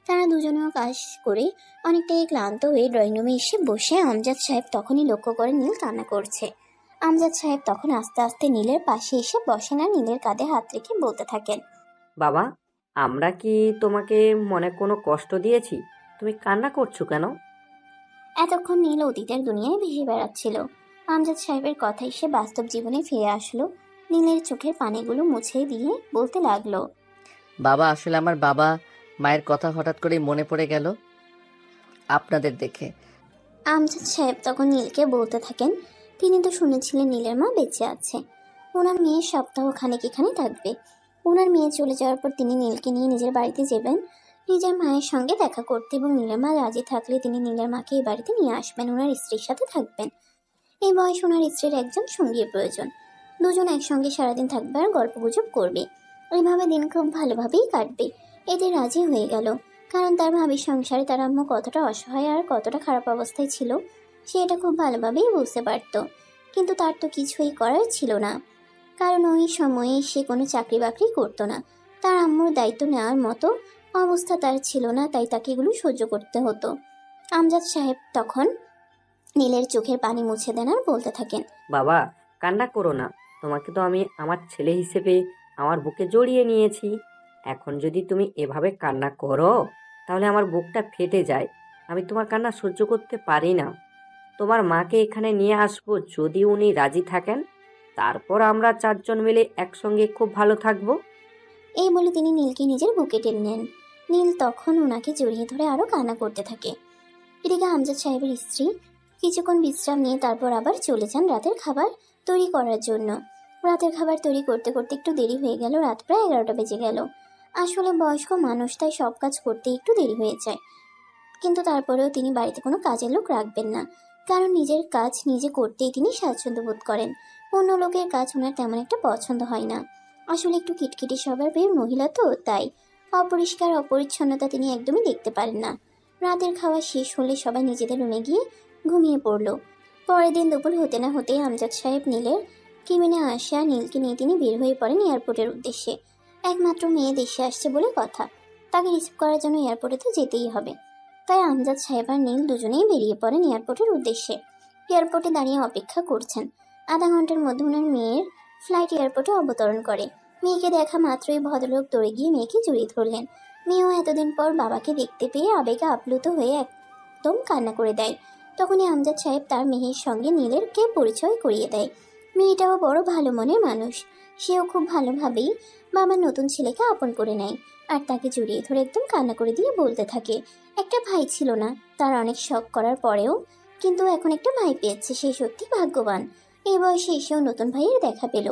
তারা দুজনেও কাজ করে অনেকটাই ক্লান্ত হয়ে ড্রয়িং রুমে এসে বসে আমজাদ সাহেব তখনই লক্ষ্য করে নীল কান্না করছে। আমজাদ সাহেব তখন আস্তে আস্তে নীলের পাশে এসে বসেন আর নীলের কাঁধে হাত রেখে বলতে থাকেন, বাবা, আমরা কি তোমাকে মনে কোনো কষ্ট দিয়েছি? তুমি কান্না করছো কেন? এতক্ষণ নীল অতীতের দুনিয়ায় ভেসে বেড়াচ্ছিল। আমজাদ সাহেবের কথাই সে বাস্তব জীবনে ফিরে আসলো। নীলের চোখের পানিগুলো মুছে দিয়ে বলতে লাগলো, বাবা, আসলে আমার বাবা মায়ের কথা হঠাৎ করেই মনে পড়ে গেল আপনাদের দেখে। আমজাদ সাহেব তখন নীলকে বলতে থাকেন, তিনি তো শুনেছিলেন নীলের মা বেঁচে আছে, ওনার মেয়ে সপ্তাহখানেক এখানে থাকবে। ওনার মেয়ে চলে যাওয়ার পর তিনি নীলকে নিয়ে নিজের বাড়িতে যাবেন নিজের মায়ের সঙ্গে দেখা করতে, এবং নীলের মা রাজি থাকলে তিনি নীলের মাকে এই বাড়িতে নিয়ে আসবেন, ওনার স্ত্রীর সাথে থাকবেন। এই বয়স ওনার স্ত্রীর একজন সঙ্গীর প্রয়োজন। দুজন একসঙ্গে সারাদিন থাকবে আর গল্পগুজব করবে। এইভাবে দিন খুব ভালোভাবেই কাটবে। এতে রাজি হয়ে গেল, কারণ তার ভাবির সংসারে তার আম্মু কতটা অসহায় আর কতটা খারাপ অবস্থায় ছিল সে এটা খুব ভালোভাবেই বুঝতে পারত। কিন্তু তার তো কিছুই করার ছিল না, কারণ ওই সময়ে সে কোনো চাকরি বাকরি করতো না। তার আম্মুর দায়িত্ব নেওয়ার মতো অবস্থা তার ছিল না, তাই তাকে এগুলো সহ্য করতে হতো। আমজাদ সাহেব তখন নীলের চোখের পানি মুছে দেন আর বলতে থাকেন, বাবা, কান্না করো না। তোমাকে তো আমি আমার ছেলে হিসেবে আমার বুকে জড়িয়ে নিয়েছি। এখন যদি তুমি এভাবে কান্না করো তাহলে আমার বুকটা ফেটে যায়। আমি তোমার কান্না সহ্য করতে পারি না। তোমার মাকে এখানে নিয়ে আসবো যদি উনি রাজি থাকেন। তারপর আমরা 4 জন মিলে একসঙ্গে খুব ভালো থাকবো। এই বলে তিনি নীলকে নিজের বুকে টেনে নেন। নীল তখন ওনাকে জড়িয়ে ধরে আরো কান্না করতে থাকে। এদিকে আমজাদ সাহেবের স্ত্রী কিছুক্ষণ বিশ্রাম নিয়ে তারপর আবার চলে যান রাতের খাবার তৈরি করার জন্য। রাতের খাবার তৈরি করতে করতে একটু দেরি হয়ে গেল, রাত প্রায় 11টা বেজে গেল। আসলে বয়স্ক মানুষ, তাই সব কাজ করতে একটু দেরি হয়ে যায়, কিন্তু তারপরেও তিনি বাড়িতে কোনো কাজের লোক রাখবেন না, কারণ নিজের কাজ নিজে করতেই তিনি স্বাচ্ছন্দ্য বোধ করেন। অন্য লোকের কাজ ওনার তেমন একটা পছন্দ হয় না। আসলে একটু কিটকিটি স্বভাবের মহিলা তো, তাই অপরিষ্কার অপরিচ্ছন্নতা তিনি একদমই দেখতে পারেন না। রাতের খাওয়া শেষ হলে সবাই নিজেদের রুমে গিয়ে ঘুমিয়ে পড়ল। পরের দিন দুপুর হতে না হতেই আমজাদ সাহেব নীলের কেবিনে আসা নীলকে নিয়ে তিনি বের হয়ে পড়েন এয়ারপোর্টের উদ্দেশ্যে। একমাত্র মেয়ে দেশে আসছে বলে কথা, তাকে রিসিভ করার জন্য এয়ারপোর্টে তো যেতেই হবে। তাই আমজাদ সাহেব আর নীল দুজনেই বেরিয়ে পড়েন এয়ারপোর্টের উদ্দেশ্যে। এয়ারপোর্টে দাঁড়িয়ে অপেক্ষা করছেন। আধা ঘন্টার মধ্যে ওনার মেয়ের ফ্লাইট এয়ারপোর্টে অবতরণ করে। মেয়েকে দেখা মাত্রই ভদ্রলোক দৌড়ে গিয়ে মেয়েকে জড়িয়ে ধরলেন। মেয়েও এতদিন পর বাবাকে দেখতে পেয়ে আবেগে আপ্লুত হয়ে একদম কান্না করে দেয়। তখনই আমজাদ সাহেব তার মেয়ের সঙ্গে নীলেরকে পরিচয় করিয়ে দেয়। মেয়েটাও বড় ভালো মনের মানুষ, সেও খুব ভালোভাবেই বাবার নতুন ছেলেকে আপন করে নেয় আর তাকে জড়িয়ে ধরে একদম কান্না করে দিয়ে বলতে থাকে, একটা ভাই ছিল না তার, অনেক শখ করার পরেও কিন্তু এখন একটা ভাই পেয়েছে, সে সত্যি ভাগ্যবান। এই বয়সে এসেও নতুন ভাইয়ের দেখা পেল।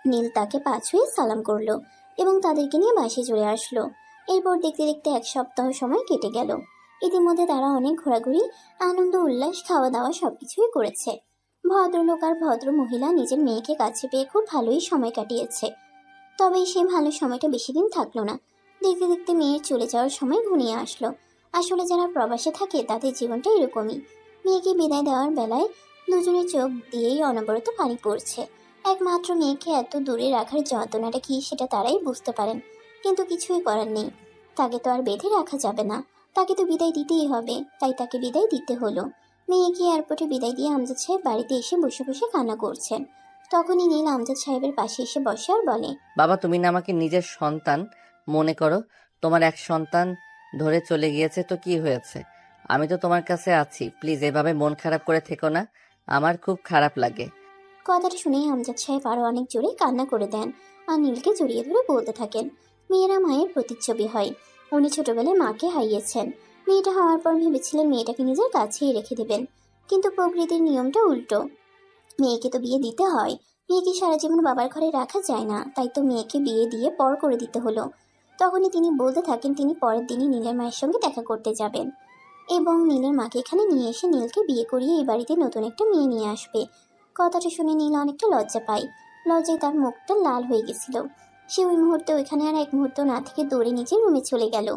নীল তাকে পা ছুঁয়ে সালাম করলো এবং তাদেরকে নিয়ে বাসে চলে আসলো। এরপর দেখতে দেখতে 1 সপ্তাহ সময় কেটে গেল। ইতিমধ্যে তারা অনেক ঘোরাঘুরি, আনন্দ উল্লাস, খাওয়া দাওয়া সবকিছুই করেছে। ভদ্রলোক আর ভদ্র মহিলা নিজের মেয়েকে কাছে পেয়ে খুব ভালোই সময় কাটিয়েছে। তবে সেই ভালো সময়টা বেশি দিন থাকলো না, দেখতে দেখতে মেয়ের চলে যাওয়ার সময় ঘনিয়ে আসলো। আসলে যারা প্রবাসে থাকে তাদের জীবনটা এরকমই। মেয়েকে বিদায় দেওয়ার বেলায় দুজনের চোখ দিয়েই অনবরত পানি পড়ছে। একমাত্র মেয়েকে এত দূরে রাখার যন্ত্রণাটা কি সেটা তারাই বুঝতে পারেন, কিন্তু কিছুই করার নেই। তাকে তো আর বেঁধে রাখা যাবে না, তাকে তো বিদায় দিতেই হবে, তাই তাকে বিদায় দিতে হলো। মেয়েকে এয়ারপোর্টে বিদায় দিয়ে আমজাদ সাহেব বাড়িতে এসে বসে বসে কান্না করছেন। তখনই নীল আমজাদ সাহেবের পাশে এসে বসে আর বলে, বাবা, তুমি না আমাকে নিজের সন্তান মনে করো? তোমার এক সন্তান ধরে চলে গিয়েছে তো কি হয়েছে? আমি তো তোমার কাছে আছি। প্লিজ এভাবে মন খারাপ করে থেকো না, আমার খুব খারাপ লাগে। কথাটা শুনেই আমজাদ সাহেব আরো অনেক জোরে কান্না করে দেন আর নীলকে জড়িয়ে ধরে বলতে থাকেন, মেয়েরা মায়ের প্রতিচ্ছবি হয়। উনি ছোটবেলায় মাকে হারিয়েছেন। মেয়েটা হওয়ার পর ভেবেছিলেন মেয়েটাকে নিজের কাছেই রেখে দেবেন, কিন্তু প্রকৃতির নিয়মটা উল্টো। মেয়েকে তো বিয়ে দিতে হয়, মেয়েকে সারা জীবন বাবার ঘরে রাখা যায় না, তাই তো মেয়েকে বিয়ে দিয়ে পর করে দিতে হলো। তখনই তিনি বলতে থাকেন তিনি পরের দিনই নীলের মায়ের সঙ্গে দেখা করতে যাবেন এবং নীলের মাকে এখানে নিয়ে এসে নীলকে বিয়ে করিয়ে এই বাড়িতে নতুন একটা মেয়ে নিয়ে আসবে। কথাটা শুনে নীল অনেকটা লজ্জা পায়। লজ্জায় তার মুখটা লাল হয়ে গেছিল। সে ওই মুহূর্তে ওইখানে আর এক মুহূর্ত না থেকে দৌড়ে নিজের রুমে চলে গেল।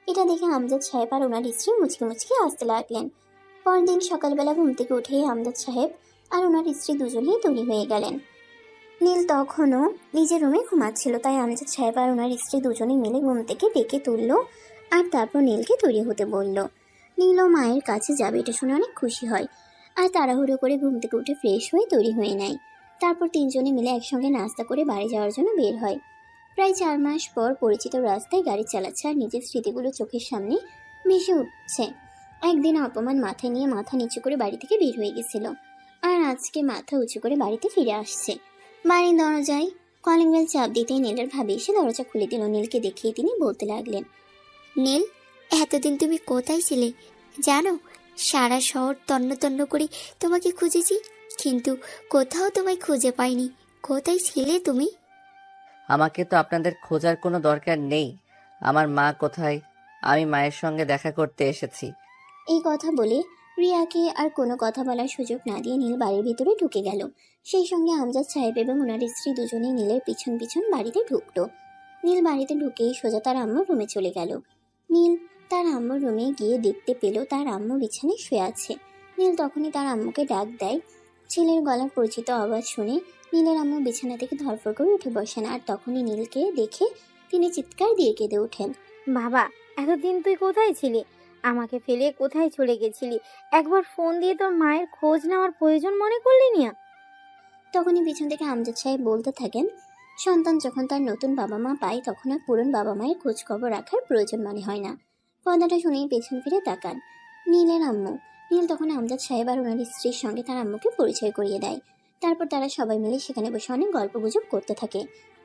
এটা দেখে আমজাদ সাহেব আর ওনার স্ত্রী মুচকি মুচকি আসতে লাগলেন। পরদিন সকালবেলা ঘুম থেকে উঠে আমজাদ সাহেব আর ওনার স্ত্রী দুজনেই তৈরি হয়ে গেলেন। নীল তখনও নিজের রুমে ঘুমাচ্ছিল, তাই আমজাদ সাহেব আর ওনার স্ত্রী দুজনে মিলে ঘুম থেকে ডেকে তুললো আর তারপর নীলকে তৈরি হতে বলল। নীলও মায়ের কাছে যাবে এটা শুনে অনেক খুশি হয় আর তাড়াহুড়ো করে ঘুম থেকে উঠে ফ্রেশ হয়ে তৈরি হয়ে নেয়। তারপর তিনজনে মিলে একসঙ্গে নাস্তা করে বাড়ি যাওয়ার জন্য বের হয়। প্রায় 4 মাস পর পরিচিত রাস্তায় গাড়ি চালাচ্ছে আর নিজের স্মৃতিগুলো চোখের সামনে ভেসে উঠছে। একদিন অপমান মাথায় নিয়ে মাথা নিচু করে বাড়ি থেকে বের হয়ে গেছিল আর আজকে মাথা উঁচু করে বাড়িতে ফিরে আসছে। বাড়ির দরজায় কলিং বেল চাপ দিতেই নীলের ভাবি এসে দরজা খুলে দিল। নীলকে দেখেই তিনি বলতে লাগলেন, নীল, এতদিন তুমি কোথায় ছিলে জানো? সারা শহর তন্ন তন্ন করে তোমাকে খুঁজেছি, কিন্তু কোথাও তোমায় খুঁজে পাইনি। কোথায় ছিলে তুমি? আমাকে তো আপনাদের খোঁজার কোনো দরকার নেই। আমার মা কোথায়? আমি মায়ের সঙ্গে দেখা করতে এসেছি। এই কথা বলে রিয়াকে আর কোনো কথা বলার সুযোগ না দিয়ে নীল বাড়ির ভিতরে ঢুকে গেল। সেই সঙ্গে আমজাদ সাহেব এবং ওনার স্ত্রী দুজনেই নীলের পিছন পিছন বাড়িতে ঢুকলো। নীল বাড়িতে ঢুকেই সোজা তার আম্মুর রুমে চলে গেল। নীল তার আম্মুর রুমে গিয়ে দেখতে পেল তার আম্মু বিছানায় শুয়ে আছে। নীল তখনই তার আম্মুকে ডাক দেয়। ছেলের গলার পরিচিত আওয়াজ শুনে নীলের আম্মু বিছানা থেকে ধরফর করে উঠে বসেন আর তখনই নীলকে দেখে তিনি চিৎকার দিয়ে কেঁদে ওঠেন, বাবা, এতদিন তুই কোথায় ছিলি? আমাকে ফেলে কোথায় চলে গেছিলি? একবার ফোন দিয়ে তোর মায়ের খোঁজ নেওয়ার প্রয়োজন মনে করলি না? তখনই পিছন থেকে আমজাদ সাহেব বলতে থাকেন, সন্তান যখন তার নতুন বাবা মা পায় তখন আর পুরন বাবা মায়ের খোঁজ খবর রাখার প্রয়োজন মনে হয় না। কথাটা শুনেই পেছন ফিরে তাকান নীলের আম্মু। নীল তখন আমজাদ সাহেব আর ওনার স্ত্রীর সঙ্গে তার আম্মুকে পরিচয় করিয়ে দেয়। তারপর তারা সবাই মিলে সেখানে বসে অনেক গল্প গুজব করতে থাকে।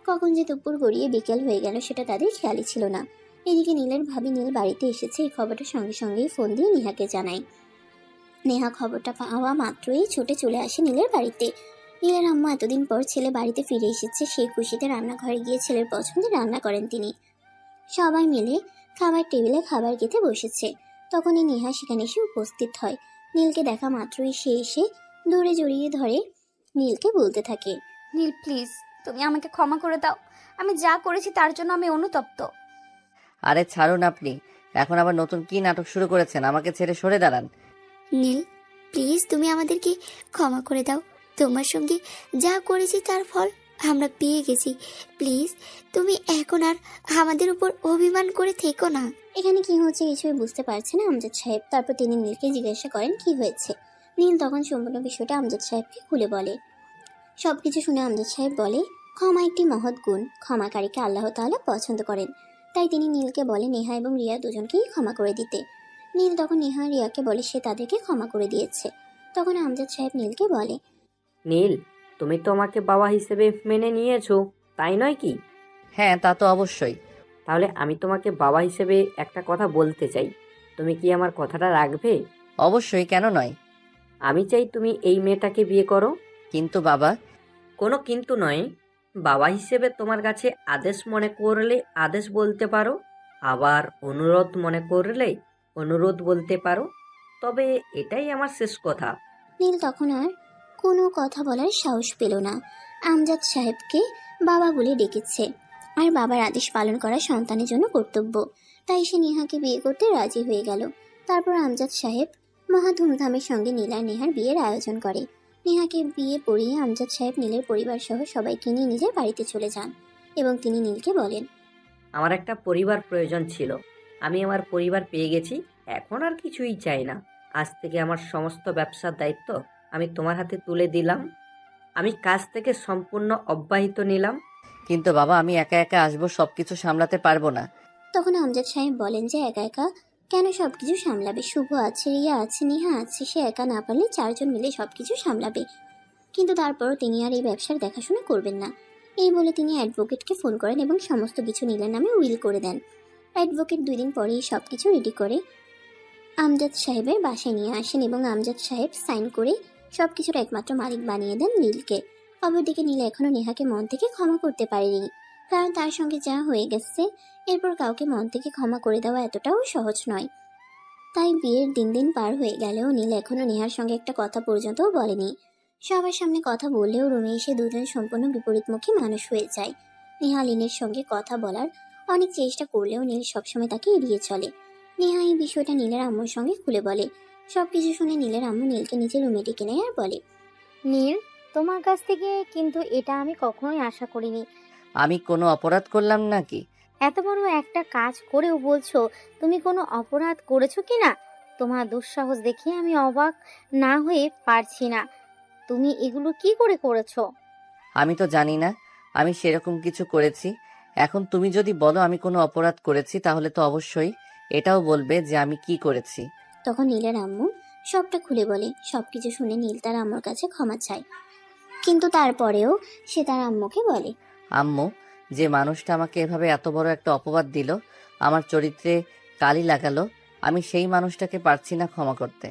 কখন যে দুপুর গড়িয়ে বিকেল হয়ে গেল সেটা তাদের খেয়ালই ছিল না। এদিকে নীলের ভাবি নীল বাড়িতে এসেছে এই খবরটা সঙ্গে সঙ্গেই ফোন দিয়ে নেহাকে জানায়। নেহা খবরটা পাওয়া মাত্রই ছুটে চলে আসে নীলের বাড়িতে। নীলের আম্মা এতদিন পর ছেলে বাড়িতে ফিরে এসেছে সেই খুশিতে রান্নাঘরে গিয়ে ছেলের পছন্দে রান্না করেন তিনি। সবাই মিলে খাবার টেবিলে খাবার খেতে বসেছে। তখনই নেহা সেখানে এসে উপস্থিত হয়। নীলকে দেখা মাত্রই সে এসে দূরে জড়িয়ে ধরে নীলকে বলতে থাকে, নীল প্লিজ, তুমি আমাকে ক্ষমা করে দাও। আমি যা করেছি তার জন্য আমি অনুতপ্ত। আরে ছাড়ুন আপনি, এখন আবার নতুন কি নাটক শুরু করেছেন? আমাকে ছেড়ে সরে দাঁড়ান। নীল, প্লিজ তুমি আমাদেরকে ক্ষমা করে দাও। তোমার সঙ্গে যা করেছি তার ফল আমরা পেয়ে গেছি। প্লিজ তুমি এখন আর আমাদের উপর অভিমান করে থেকো না। এখানে কি হচ্ছে কিছুই বুঝতে পারছে না আমজাদ সাহেব। তারপর তিনি নীলকে জিজ্ঞাসা করেন কি হয়েছে। নীল তখন সম্পূর্ণ বিষয়টা আমজাদ সাহেবকে খুলে বলে। সবকিছু শুনে আমজাদ সাহেব বলে, ক্ষমা একটি মহৎ গুণ, ক্ষমাকারীকে আল্লাহ তাআলা পছন্দ করেন। তাই তিনি নীলকে বলে নেহা এবং রিয়া দুজনকেই ক্ষমা করে দিতে। নীল তখন নেহা রিয়াকে বলে সে তাদেরকে ক্ষমা করে দিয়েছে। তখন আমজাদ সাহেব নীলকে বলে, নীল, তুমি তো আমাকে বাবা হিসেবে মেনে নিয়েছো, তাই নয় কি? হ্যাঁ, তা তো অবশ্যই। তাহলে আমি তোমাকে বাবা হিসেবে একটা কথা বলতে চাই, তুমি কি আমার কথাটা রাখবে? অবশ্যই, কেন নয়। আমি চাই তুমি এই মেয়েটাকে বিয়ে করো। কিন্তু বাবা। কোনো কিন্তু নয়। বাবা হিসেবে তোমার কাছে আদেশ মনে করলে আদেশ বলতে পারো, আবার অনুরোধ মনে করলে অনুরোধ বলতে পারো, তবে এটাই আমার শেষ কথা। নীল তখন আর কোনো কথা বলার সাহস পেল না। আমজাদ সাহেবকে বাবা বলে ডেকেছে। আর বাবার আদেশ পালন করা সন্তানের জন্য কর্তব্য। তাই সে নেহাকে বিয়ে করতে রাজি হয়ে গেল। তারপর আমজাদ সাহেব মহা ধুমধামের সঙ্গে নীল আর নেহার বিয়ের আয়োজন করে। নেহাকে বিয়ে পড়িয়ে আমজাদ সাহেব নীলের পরিবার সহ সবাইকে নিয়ে নিজের বাড়িতে চলে যান এবং তিনি নীলকে বলেন, আমার একটা পরিবার প্রয়োজন ছিল, আমি আমার পরিবার পেয়ে গেছি, এখন আর কিছুই চাই না। আজ থেকে আমার সমস্ত ব্যবসার দায়িত্ব আমি তোমার হাতে তুলে দিলাম, আমি কাজ থেকে সম্পূর্ণ অব্যাহত নিলাম। কিন্তু বাবা, আমি একা একা আসবো, সবকিছু সামলাতে পারবো না। তখন আমজাদ সাহেব বলেন যে একা একা কেন সবকিছু সামলাবে, শুভ আছে, রিয়া আছে, নেহা আছে, সে একা না পারলে 4 জন মিলে সবকিছু সামলাবে। কিন্তু তারপরও তিনি আর এই ব্যবসার দেখাশোনা করবেন না। এই বলে তিনি অ্যাডভোকেটকে ফোন করেন এবং সমস্ত কিছু নীলের নামে উইল করে দেন। অ্যাডভোকেট 2 দিন পরেই সবকিছু রেডি করে আমজাদ সাহেবের বাসায় নিয়ে আসেন এবং আমজাদ সাহেব সাইন করে সবকিছুর একমাত্র মালিক বানিয়ে দেন নীলকে। অপরদিকে নীল এখনো নেহাকে মন থেকে ক্ষমা করতে পারেনি, কারণ তার সঙ্গে যা হয়ে গেছে এরপর কাউকে মন থেকে ক্ষমা করে দেওয়া এতটাও সহজ নয়। তাই বিয়ের দিন দিন পার হয়ে গেলেও নীল এখনো নেহার সঙ্গে একটা কথা পর্যন্তও বলেনি। সবার সামনে কথা বললেও রুমে এসে দুজন সম্পূর্ণ বিপরীতমুখী মানুষ হয়ে যায়। নেহা নীলের সঙ্গে কথা বলার অনেক চেষ্টা করলেও নীল সবসময় তাকে এড়িয়ে চলে। নেহা এই বিষয়টা নীলের আম্মুর সঙ্গে খুলে বলে। সবকিছু শুনে নীলের আম্মু নীলকে নিজের রুমে ডেকে নেয় আর বলে, নীল, তোমার কাছ থেকে কিন্তু এটা আমি কখনোই আশা করিনি। আমি কোনো অপরাধ করলাম নাকি? এত বড় একটা কাজ করেও বলছো তুমি কোনো অপরাধ করেছো কিনা? তোমার দুঃসাহস দেখে আমি অবাক না হয়ে পারছি না। তুমি এগুলো কি করে করেছো? আমি তো জানি না আমি সেরকম কিছু করেছি। এখন তুমি যদি বলো আমি কোনো অপরাধ করেছি, তাহলে তো অবশ্যই এটাও বলবে যে আমি কি করেছি। তখন নীলের আম্মু সবটা খুলে বলে। সবকিছু শুনে নীল তার আম্মুর কাছে ক্ষমা চায়, কিন্তু তারপরেও সে তার আম্মুকে বলে, আম্মু, যে মানুষটা আমাকে এভাবে এত বড় একটা অপবাদ দিল, আমার চরিত্রে কালি লাগালো, আমি সেই মানুষটাকে পারছি না ক্ষমা করতে।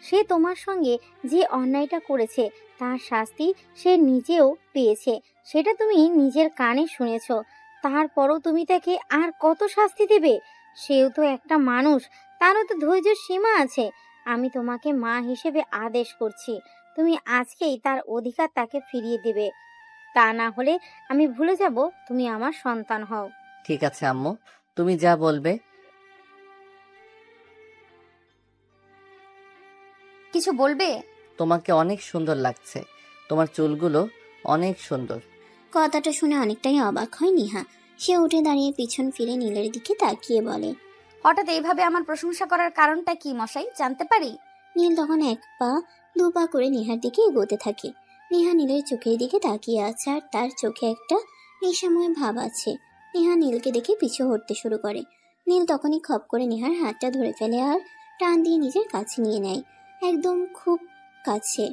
সে তোমার সঙ্গে যে অন্যায়টা করেছে তার শাস্তি সে নিজেও পেয়েছে, সেটা তুমি নিজের কানে শুনেছো। তারপরও তুমি তাকে আর কত শাস্তি দেবে? সেও তো একটা মানুষ, তারও তো ধৈর্যের সীমা আছে। আমি তোমাকে মা হিসেবে আদেশ করছি, তুমি আজকেই তার অধিকার তাকে ফিরিয়ে দেবে। তা না হলে আমি ভুলে যাব তুমি আমার সন্তান হও। ঠিক আছে আম্মু, তুমি যা বলবে। কিছু বলবে? তোমাকে অনেক সুন্দর লাগছে, তোমার চুলগুলো অনেক সুন্দর। কথাটা শুনে অনেকটাই অবাক হয় নেহা। সে উঠে দাঁড়িয়ে পিছন ফিরে নীলের দিকে তাকিয়ে বলে, হঠাৎ এইভাবে আমার প্রশংসা করার কারণটা কি মশাই, জানতে পারি? নীল তখন 1 পা 2 পা করে নেহার দিকে এগোতে থাকে। নেহা নীলের চোখের দিকে তাকিয়ে আছে আর তার চোখে একটা নেশাময় ভাব আছে। নেহা নীলকে দেখে পিছু হটতে শুরু করে। নীল তখনই খপ করে নেহার হাতটা ধরে ফেলে আর টান দিয়ে নিজের কাছে নিয়ে নেয়, একদম খুব কাছে।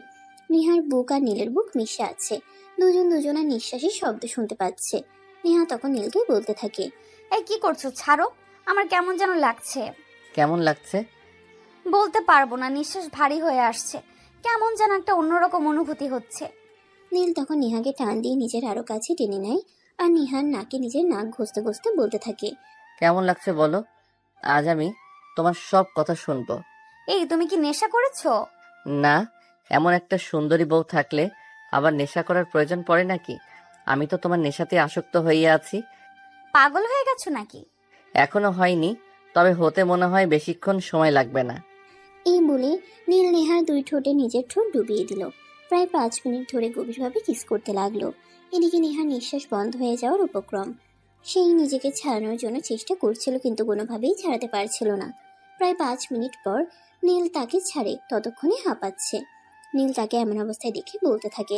নেহার বুক আর নীলের বুক মিশে আছে, দুজন দুজনের নিঃশ্বাসের শব্দ শুনতে পাচ্ছে। নেহা তখন নীলকে বলতে থাকে, এই কি করছো, ছাড়ো, আমার কেমন যেন লাগছে। কেমন লাগছে? বলতে পারবো না, নিঃশ্বাস ভারী হয়ে আসছে, কেমন যেন একটা অন্যরকম অনুভূতি হচ্ছে। নীল তখন নেহাকে টান দিয়ে নিজের আরো কাছে টেনে নেয় আর নেহার নাকে নিজের নাক ঘষতে ঘষতে বলতে থাকে, কেমন লাগছে বলো, আজ আমি তোমার সব কথা শুনবো। এই তুমি কি নেশা করেছো? না, এমন একটা সুন্দরী বউ থাকলে আবার নেশা করার প্রয়োজন পড়ে নাকি? আমি তো তোমার নেশাতে আসক্ত হয়ে আছি। পাগল হয়ে গেছো নাকি? এখনো হয়নি, তবে হতে মনে হয় বেশিক্ষণ সময় লাগবে না। এই বলে নীল নেহার 2 ঠোঁটে নিজের ঠোঁট ডুবিয়ে দিল। প্রায় 5 মিনিট ধরে গভীরভাবে কিস করতে লাগলো। এদিকে নেহার নিঃশ্বাস বন্ধ হয়ে যাওয়ার উপক্রম। সেই নিজেকে ছাড়ানোর জন্য চেষ্টা করছিল, কিন্তু কোনোভাবেই ছাড়াতে পারছিল না। প্রায় 5 মিনিট পর নীল তাকে ছাড়ে, ততক্ষণে হাঁপাচ্ছে। নীল তাকে এমন অবস্থায় দেখে বলতে থাকে,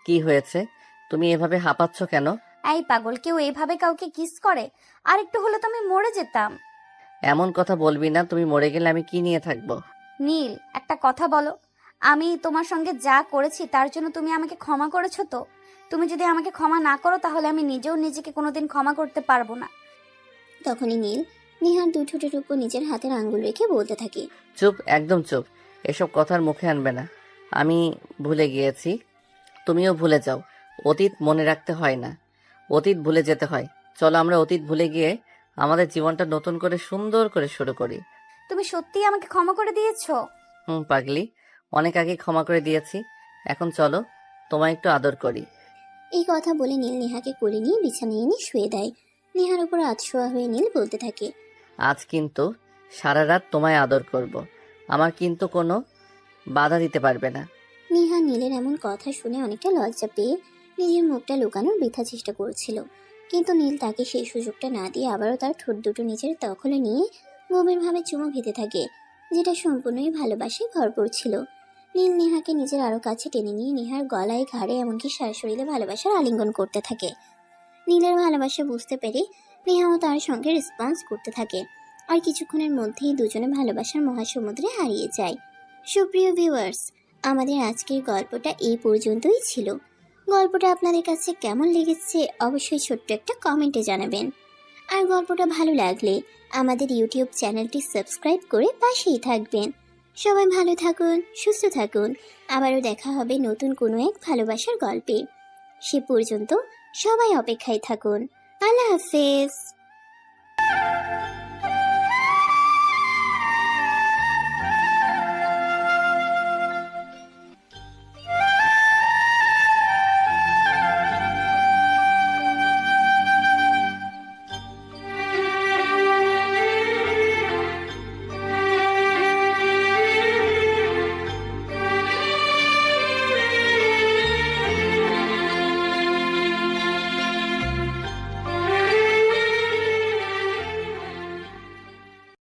কি হয়েছে, তুমি এভাবে হাঁপাচ্ছ কেন? এই পাগল, কেউ এইভাবে কাউকে কিস করে? আর একটু হলে তো আমি মরে যেতাম। এমন কথা বলবি না, তুমি মরে গেলে আমি কি নিয়ে থাকবো? নীল, একটা কথা বলো, আমি তোমার সঙ্গে যা করেছি তার জন্য তুমি আমাকে ক্ষমা করেছো তো? তুমি যদি আমাকে ক্ষমা না করো তাহলে আমি নিজেও নিজেকে কোনোদিন ক্ষমা করতে পারবো না। তখনই নীল নেহার 2 ঠোঁটের উপর নিজের হাতের আঙ্গুল রেখে বলতে থাকে, চুপ, একদম চুপ, এসব কথার মুখে আনবে না। আমি ভুলে গিয়েছি, তুমিও ভুলে যাও। অতীত মনে রাখতে হয় না, অতীত ভুলে যেতে হয়। চলো আমরা অতীত ভুলে গিয়ে আমাদের জীবনটা নতুন করে সুন্দর করে শুরু করি। তুমি সত্যিই আমাকে ক্ষমা করে দিয়েছো? পাগলি, অনেক আগে ক্ষমা করে দিয়েছি। এখন চলো তোমায় একটু আদর করি। এই কথা বলে নীল নেহাকে কোলে নিয়ে বিছানায় এনে শুয়ে দেয়। নেহার উপর আধশোয়া হয়ে নীল বলতে থাকে, আজ কিন্তু সারা রাত তোমায় আদর করব। আমার কিন্তু কোনো বাধা দিতে পারবে না। নেহা নীলের এমন কথা শুনে অনেকটা লজ্জা পেয়ে নিজের মুখটা লুকানোর বৃথা চেষ্টা করছিল, কিন্তু নীল তাকে সেই সুযোগটা না দিয়ে আবারও তার ঠোঁট দুটো নিজের দখলে নিয়ে গভীরভাবে চুমু খেতে থাকে, যেটা সম্পূর্ণই ভালোবাসায় ভরপুর ছিল। নীল নেহাকে নিজের আরো কাছে টেনে নিয়ে নেহার গলায়, ঘাড়ে, এমনকি সারা শরীরে ভালোবাসার আলিঙ্গন করতে থাকে। নীলের ভালোবাসা বুঝতে পেরে নেহাও তার সঙ্গে রেসপন্স করতে থাকে, আর কিছুক্ষণের মধ্যেই দুজনে ভালোবাসার মহাসমুদ্রে হারিয়ে যায়। সুপ্রিয় ভিউয়ার্স, আমাদের আজকের গল্পটা এই পর্যন্তই ছিল। গল্পটা আপনাদের কাছে কেমন লেগেছে অবশ্যই ছোট্ট একটা কমেন্টে জানাবেন। আর গল্পটা ভালো লাগলে আমাদের ইউটিউব চ্যানেলটি সাবস্ক্রাইব করে পাশেই থাকবেন। সবাই ভালো থাকুন, সুস্থ থাকুন। আবারও দেখা হবে নতুন কোনো এক ভালোবাসার গল্পে। সে পর্যন্ত সবাই অপেক্ষায় থাকুন। আল্লাহ হাফেজ।